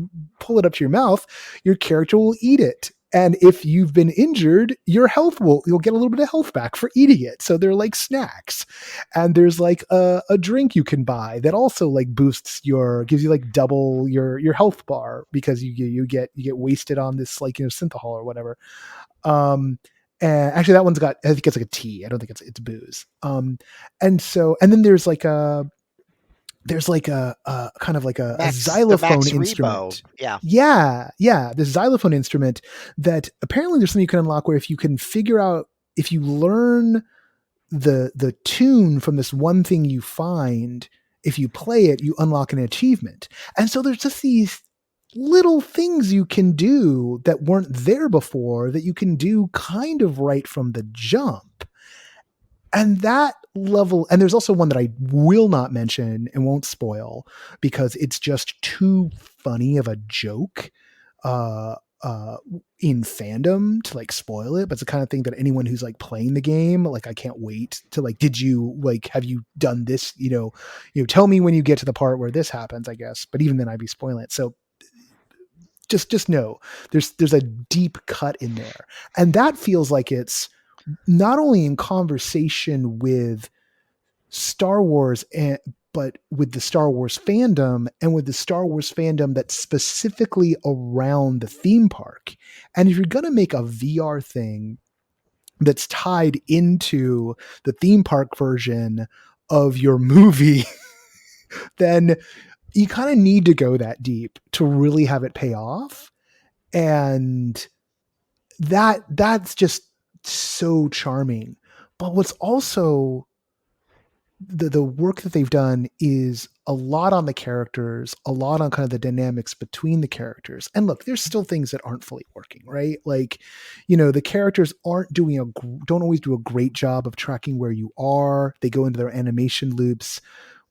pull it up to your mouth, your character will eat it. And if you've been injured, you'll get a little bit of health back for eating it. So they're like snacks. And there's like a drink you can buy that also like gives you like double your health bar because you get wasted on this like, you know, synthahol or whatever. And actually that one's got, I think it's like a tea. I don't think it's booze. And then there's like a kind of like a xylophone instrument. Yeah. This xylophone instrument that apparently there's something you can unlock where if you can figure out, if you learn the tune from this one thing you find, if you play it, you unlock an achievement. And so there's just these little things you can do that weren't there before that you can do kind of right from the jump. And that level, and there's also one that I will not mention and won't spoil because it's just too funny of a joke in fandom to like spoil it. But it's the kind of thing that anyone who's like playing the game, like I can't wait to like, have you done this? You know, tell me when you get to the part where this happens, I guess. But even then I'd be spoiling it. So just know there's a deep cut in there. And that feels like it's not only in conversation with Star Wars, but with the Star Wars fandom, and with the Star Wars fandom that's specifically around the theme park. And if you're going to make a VR thing that's tied into the theme park version of your movie, then you kind of need to go that deep to really have it pay off. And that's just so charming. But what's also the work that they've done is a lot on the characters, a lot on kind of the dynamics between the characters. And look, there's still things that aren't fully working, right? Like, you know, the characters don't always do a great job of tracking where you are. They go into their animation loops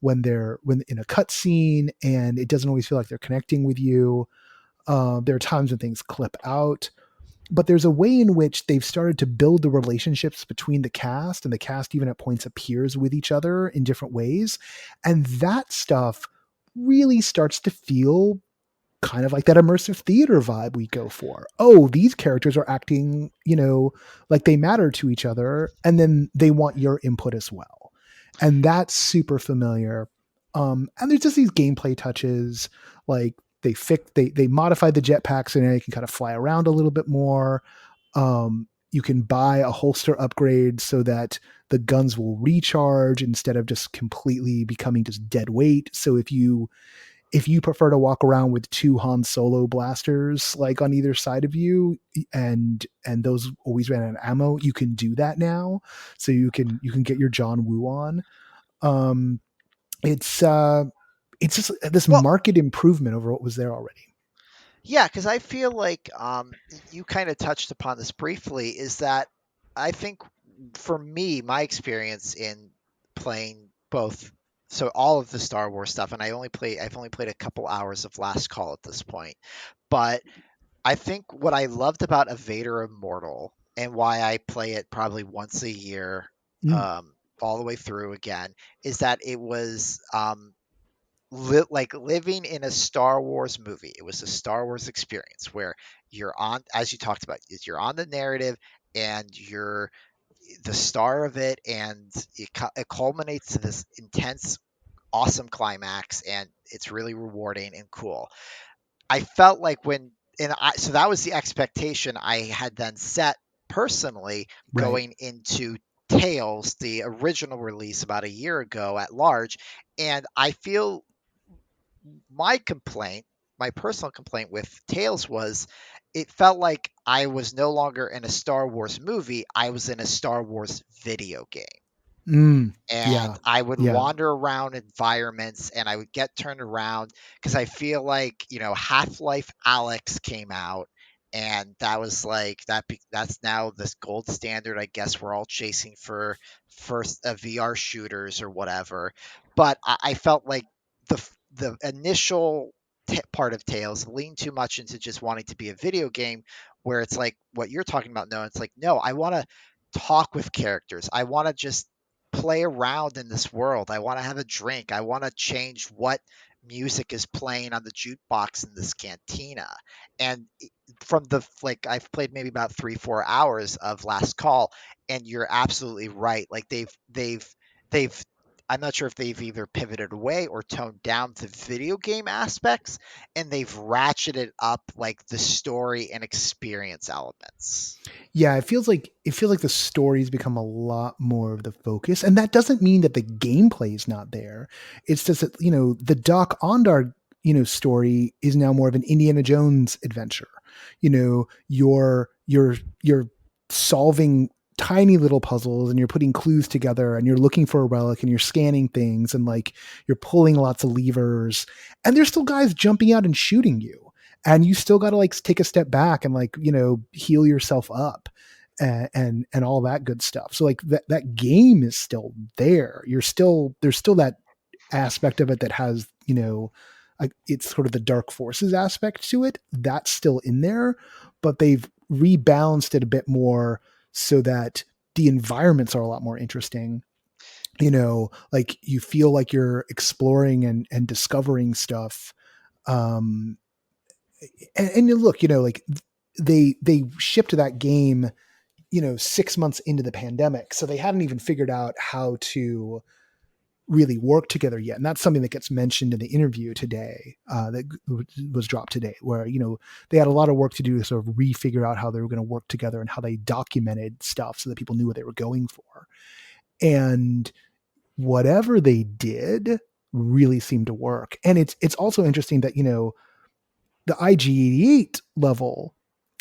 when in a cutscene, and it doesn't always feel like they're connecting with you. There are times when things clip out. But there's a way in which they've started to build the relationships between the cast, and the cast even at points appears with each other in different ways. And that stuff really starts to feel kind of like that immersive theater vibe we go for. Oh, these characters are acting, you know, like they matter to each other, and then they want your input as well. And that's super familiar. And there's just these gameplay touches, like they modified the jetpacks and now you can kind of fly around a little bit more. you can buy a holster upgrade so that the guns will recharge instead of just completely becoming just dead weight. So if you prefer to walk around with 2 Han Solo blasters like on either side of you, and those always ran out of ammo, you can do that now. So you can get your John Woo on. Um, it's just this Well, market improvement over what was there already. yeah, because I feel like you kind of touched upon this briefly. Is that I think for me, my experience in playing both, so all of the Star Wars stuff, and I've only played a couple hours of Last Call at this point, but I think what I loved about A Vader Immortal and why I play it probably once a year, Mm, all the way through again, is that it was like living in a Star Wars movie. It was a Star Wars experience where you're on, as you talked about, is you're on the narrative and you're the star of it, and it culminates to this intense, awesome climax, and it's really rewarding and cool. I felt like so that was the expectation I had then set personally right. going into Tales, the original release about a year ago at large, and I feel my complaint, my personal complaint with Tales was it felt like I was no longer in a Star Wars movie, I was in a Star Wars video game. Mm, And yeah. I would Yeah. wander around environments and I would get turned around because I feel like, Half-Life Alex came out and that was like that's now this gold standard. I guess we're all chasing for first VR shooters or whatever. But I felt like the initial part of Tales leaned too much into just wanting to be a video game, where it's like what you're talking about. No, it's like no, I want to talk with characters. I want to just play around in this world. I want to have a drink. I want to change what music is playing on the jukebox in this cantina. And from the like, I've played maybe about 3-4 hours of Last Call, and you're absolutely right. Like they've. I'm not sure if they've either pivoted away or toned down the video game aspects, and they've ratcheted up like the story and experience elements. Yeah, it feels like the story's become a lot more of the focus, and that doesn't mean that the gameplay is not there. It's just that the Doc Ondar story is now more of an Indiana Jones adventure. You're solving tiny little puzzles and you're putting clues together and you're looking for a relic and you're scanning things and like you're pulling lots of levers and there's still guys jumping out and shooting you and you still got to like take a step back and like heal yourself up and all that good stuff. So like that game is still there. There's still that aspect of it that has it's sort of the dark forces aspect to it that's still in there, but they've rebalanced it a bit more so that the environments are a lot more interesting. Like you feel like you're exploring and discovering stuff. um and you look, like they shipped that game, 6 months into the pandemic. So they hadn't even figured out how to really work together yet. And that's something that gets mentioned in the interview today, that was dropped today, where, they had a lot of work to do to sort of refigure out how they were going to work together and how they documented stuff so that people knew what they were going for. And whatever they did really seemed to work. And it's also interesting that, the IG-88 level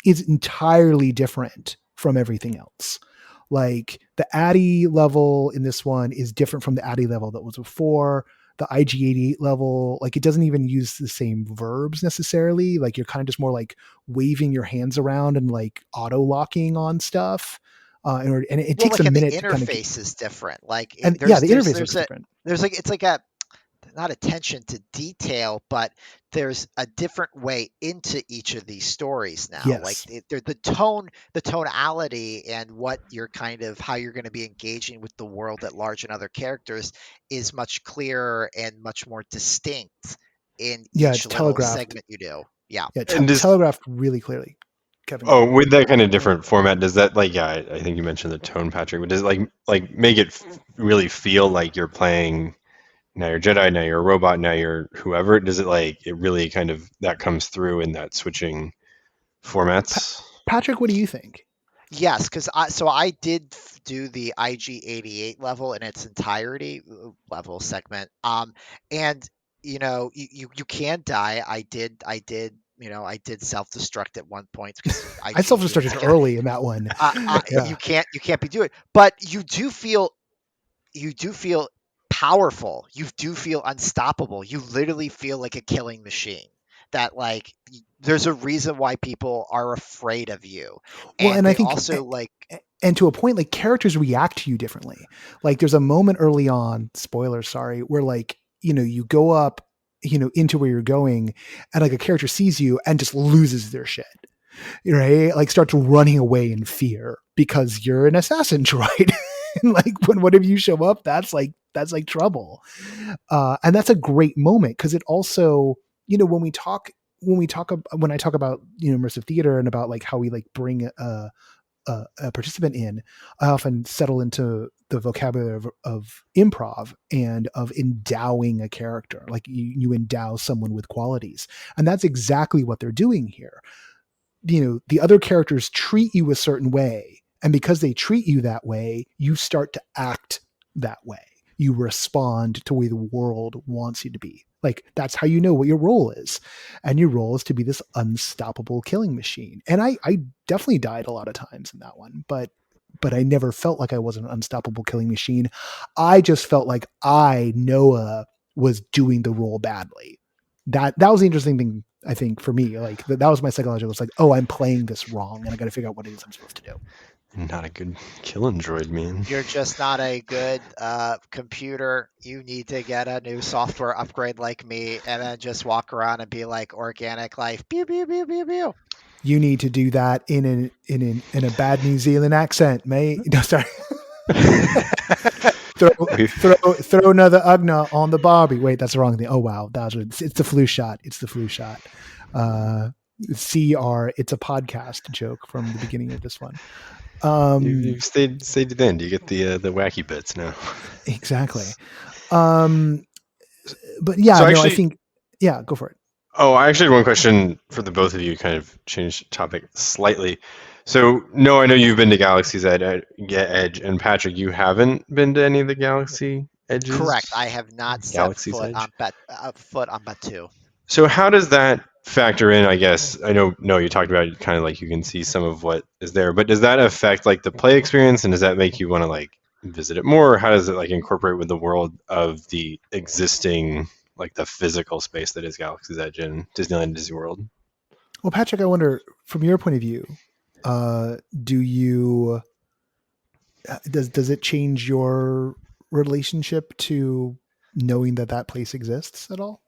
is entirely different from everything else. Like the Addy level in this one is different from the Addy level that was before. The IG-88 level, like it doesn't even use the same verbs necessarily. Like you're kind of just more like waving your hands around and like auto locking on stuff. And it Well, takes a like, and the minute to kind of interface is different. Like, and yeah, the interface looks different. there's like it's like a not attention to detail, but there's a different way into each of these stories now. Like Yes. the tonality, and what you're kind of how you're going to be engaging with the world at large and other characters is much clearer and much more distinct in Yeah, each it's little telegraphed. segment you do. Yeah. Yeah, And just telegraphed really clearly. Kevin, go oh, ahead. with that kind of different format, does that like yeah? I think you mentioned the tone, Patrick. But does it like make it really feel like you're playing now you're Jedi, now you're a robot, now you're whoever? Does it like it really kind of that comes through in that switching formats? Patrick, what do you think? Yes, because I did do the IG-88 level in its entirety, level segment. And you can die. I did self-destruct at one point because I IG-88 self-destructed early in that one. Yeah. you can't be doing, but you do feel powerful. You do feel unstoppable. You literally feel like a killing machine. That like there's a reason why people are afraid of you, Well, and and I they think, also like and to a point, like characters react to you differently. Like there's a moment early on, spoilers, sorry, where like, you go up, into where you're going, and like a character sees you and just loses their shit. Right? Like starts running away in fear because you're an assassin droid. And like when one of you show up, that's like trouble. And that's a great moment because it also, when I talk about immersive theater and about like how we like bring a participant in, I often settle into the vocabulary of improv and of endowing a character. Like you endow someone with qualities, and that's exactly what they're doing here. The other characters treat you a certain way, and because they treat you that way, you start to act that way. You respond to the way the world wants you to be. Like that's how you know what your role is, and your role is to be this unstoppable killing machine. And I definitely died a lot of times in that one, but I never felt like I was an unstoppable killing machine. I just felt like Noah, was doing the role badly. That was the interesting thing, I think, for me. Like that was my psychological. It's like, oh, I'm playing this wrong, and I got to figure out what it is I'm supposed to do. Not a good killing droid, man. you're just not a good computer. You need to get a new software upgrade like me, and then just walk around and be like organic life. Pew pew pew pew pew. You need to do that in a bad New Zealand accent, mate. No, sorry. throw another Ugna on the Barbie. Wait, that's the wrong thing. Oh wow, it's the flu shot. It's the flu shot. CR. It's a podcast joke from the beginning of this one. You've stayed to the end. You get the wacky bits now. Exactly. But yeah, So no, actually, I think, yeah, go for it. Oh, I actually had one question for the both of you, kind of change topic slightly. So, no, I know you've been to Galaxy's Edge, and Patrick, you haven't been to any of the Galaxy Correct. Edges? I have not set Galaxy's foot Edge? on Batu. So, how does that factor in? I guess I know. No, you talked about kind of like you can see some of what is there, but does that affect like the play experience, and does that make you want to like visit it more? Or how does it like incorporate with the world of the existing, like the physical space that is Galaxy's Edge and Disneyland Disney World? Well, Patrick, I wonder, from your point of view, do you does it change your relationship to knowing that place exists at all?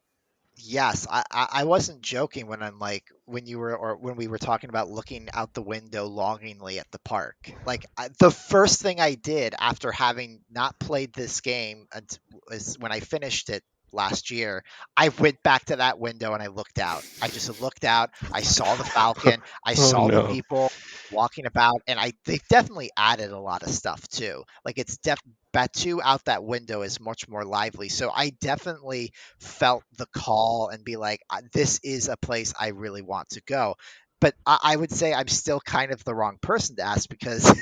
Yes, I wasn't joking when I'm like when we were talking about looking out the window longingly at the park. Like the first thing I did after having not played this game was when I finished it last year. I went back to that window and I looked out. I just looked out. I saw the Falcon. I Oh saw the no. people walking about, and they definitely added a lot of stuff too. Like Batu out that window is much more lively. So I definitely felt the call and be like, this is a place I really want to go. But I would say I'm still kind of the wrong person to ask because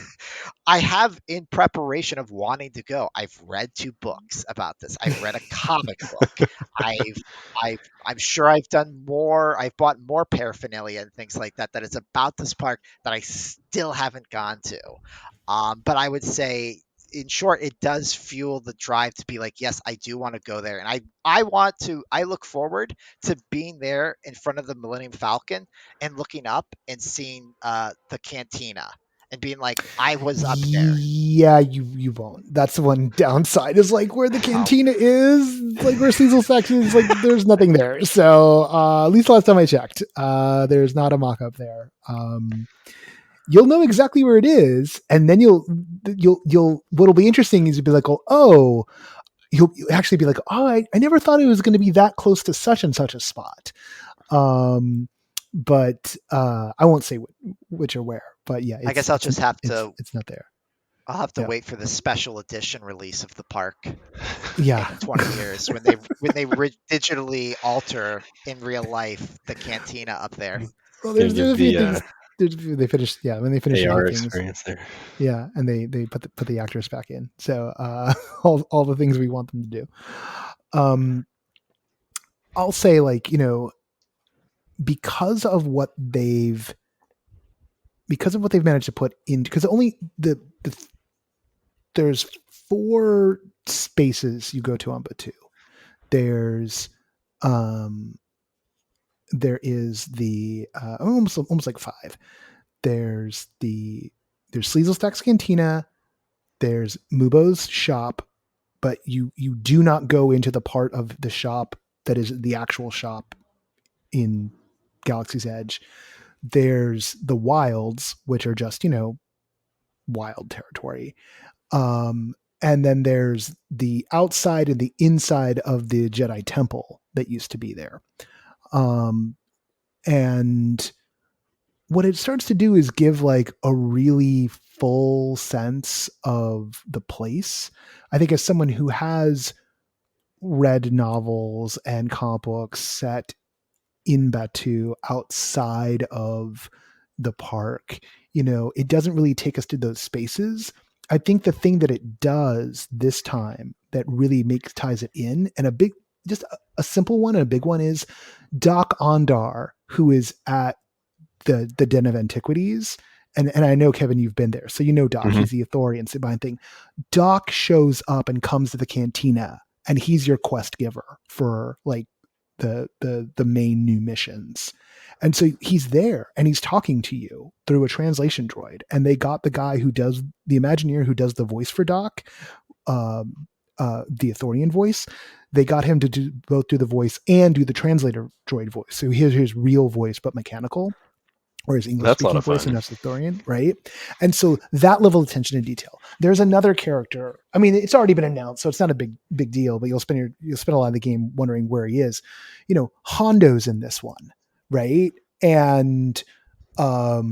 I have, in preparation of wanting to go, I've read 2 books about this. I've read a comic book. I've, I'm sure I've done more. I've bought more paraphernalia and things like that that is about this park that I still haven't gone to. But I would say, in short, it does fuel the drive to be like, yes, I do want to go there, and I look forward to being there in front of the Millennium Falcon and looking up and seeing the cantina and being like, I was up there. Yeah, you won't. That's the one downside, is like where the Oh, cantina is, like where Cecil section is, like there's nothing there. So at least last time I checked, there's not a mock-up there. You'll know exactly where it is, and then you'll what'll be interesting is you'll be like, oh, you'll actually be like, oh, I never thought it was going to be that close to such and such a spot. But I won't say which or where. But yeah, I guess I'll just have to. it's not there. I'll have to Yeah. wait for the special edition release of the park Yeah. in 20 years when they digitally alter in real life the cantina up there. Well, Gonna there's give a few things. they finish, yeah, when they finish a AR few things, experience there. yeah, and they put the actors back in. So all the things we want them to do. I'll say, like, because of what they've managed to put in, because only there's 4 spaces you go to on Batu. There's there is the almost like 5. There's Sleazelstack's Cantina. There's Mubo's shop, but you do not go into the part of the shop that is the actual shop in Galaxy's Edge. There's the Wilds, which are just, wild territory. And then there's the outside and the inside of the Jedi Temple that used to be there. And what it starts to do is give like a really full sense of the place. I think as someone who has read novels and comic books set in Batu outside of the park, it doesn't really take us to those spaces. I think the thing that it does this time that really ties it in, and just a simple one and a big one, is Doc Ondar, who is at the Den of Antiquities. And I know, Kevin, you've been there. So Doc, he's the Ithorian Sabine thing. Doc shows up and comes to the cantina, and he's your quest giver for like the main new missions. And so he's there and he's talking to you through a translation droid. And they got the guy who does the Imagineer, who does the voice for Doc, the Ithorian voice. They got him to do the voice and do the translator droid voice. So he has his real voice, but mechanical, or his English speaking voice, and that's Ithorian, right? And so that level of attention to detail. There's another character. I mean, it's already been announced, so it's not a big deal, but you'll spend a lot of the game wondering where he is. Hondo's in this one, right? And I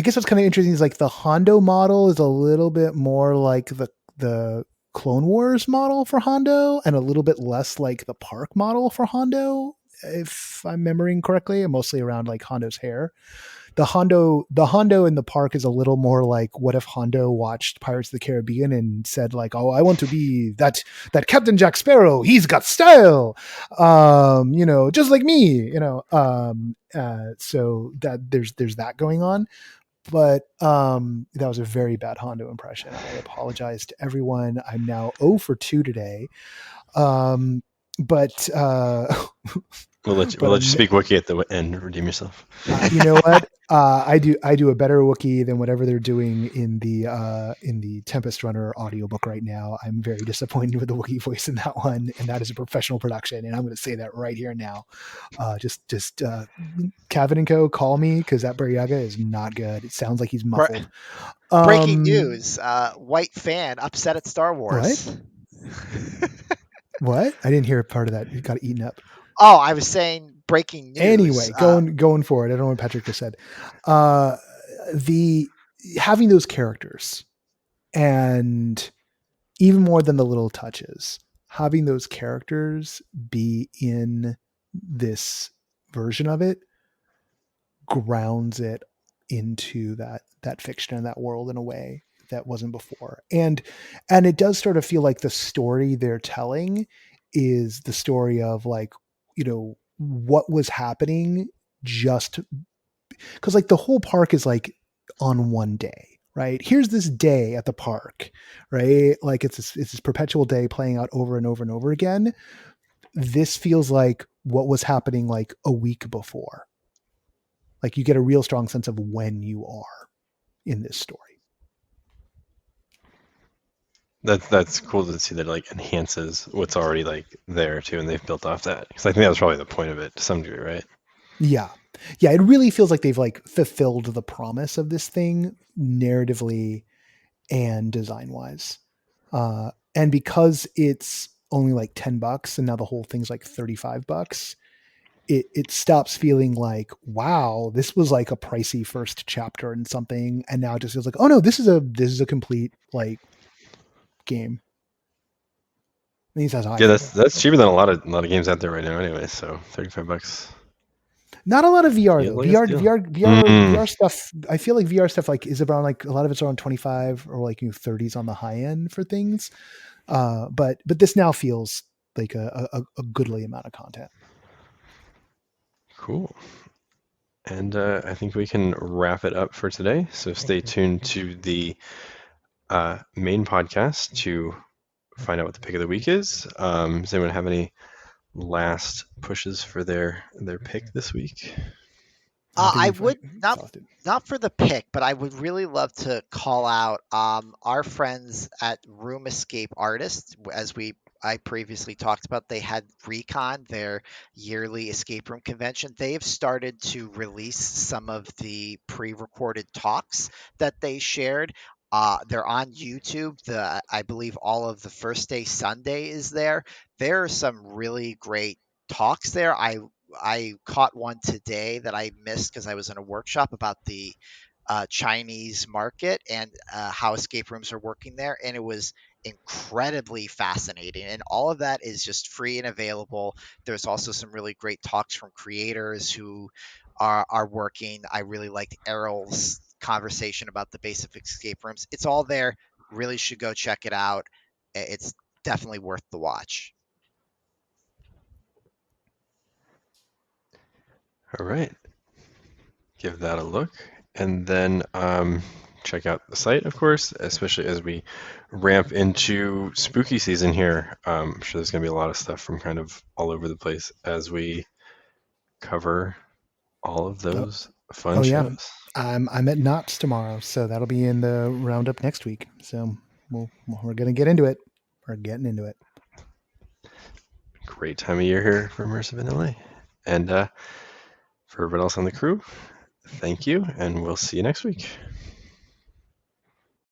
guess what's kind of interesting is like the Hondo model is a little bit more like the Clone Wars model for Hondo, and a little bit less like the park model for Hondo, if I'm remembering correctly, and mostly around like Hondo's hair. The Hondo in the park is a little more like, what if Hondo watched Pirates of the Caribbean and said like, oh, I want to be that Captain Jack Sparrow. He's got style, just like me, so that there's that going on. But that was a very bad Hondo impression. I apologize to everyone. I'm now 0 for 2 today. But we'll let you speak Wookiee at the end. Redeem yourself. You know what? I do a better Wookiee than whatever they're doing in the Tempest Runner audiobook right now. I'm very disappointed with the Wookiee voice in that one, and that is a professional production. And I'm going to say that right here and now. Just Cavan and Co. call me, because that Baryaga is not good. It sounds like he's muffled. Breaking news: White fan upset at Star Wars. What? What? I didn't hear a part of that. It got eaten up. Oh, I was saying breaking news. Anyway, going for it. I don't know what Patrick just said. Having those characters, and even more than the little touches, having those characters be in this version of it grounds it into that fiction and that world in a way that wasn't before. And it does sort of feel like the story they're telling is the story of like, what was happening, just because like the whole park is like on one day, right? Here's this day at the park, right? Like it's this perpetual day playing out over and over and over again. This feels like what was happening like a week before. Like you get a real strong sense of when you are in this story. That's cool to see that it like enhances what's already like there too, and they've built off that, because I think that was probably the point of it to some degree, right? Yeah, it really feels like they've like fulfilled the promise of this thing narratively and design wise, and because it's only like $10 and now the whole thing's like $35, it stops feeling like, wow, this was like a pricey first chapter and something, and now it just feels like, oh no, this is a complete like game. Yeah, that's cheaper than a lot of games out there right now anyway, so $35. Not a lot of VR Feels though. like a VR, steal. VR, VR, Mm. VR stuff. I feel like VR stuff like is around like a lot of it's around 25 or like 30s on the high end for things. But this now feels like a goodly amount of content. Cool. And I think we can wrap it up for today. So stay tuned to the main podcast to find out what the pick of the week is. Does anyone have any last pushes for their pick this week? I would not Exhausted. not for the pick, but I would really love to call out our friends at Room Escape Artists. As I previously talked about, they had Recon, their yearly escape room convention. They have started to release some of the pre-recorded talks that they shared. They're on YouTube. I believe all of the first day Sunday is there. There are some really great talks there. I caught one today that I missed because I was in a workshop about the Chinese market and how escape rooms are working there, and it was incredibly fascinating. And all of that is just free and available. There's also some really great talks from creators who are working. I really liked Errol's conversation about the basic escape rooms. It's all there. Really should go check it out. It's definitely worth the watch. All right. Give that a look. And then check out the site, of course, especially as we ramp into spooky season here. I'm sure there's going to be a lot of stuff from kind of all over the place as we cover all of those fun shows. I'm at Knott's tomorrow, so that'll be in the roundup next week. So we're gonna get into it. We're getting into it. Great time of year here for Immersive in LA. And for everyone else on the crew, thank you, and we'll see you next week.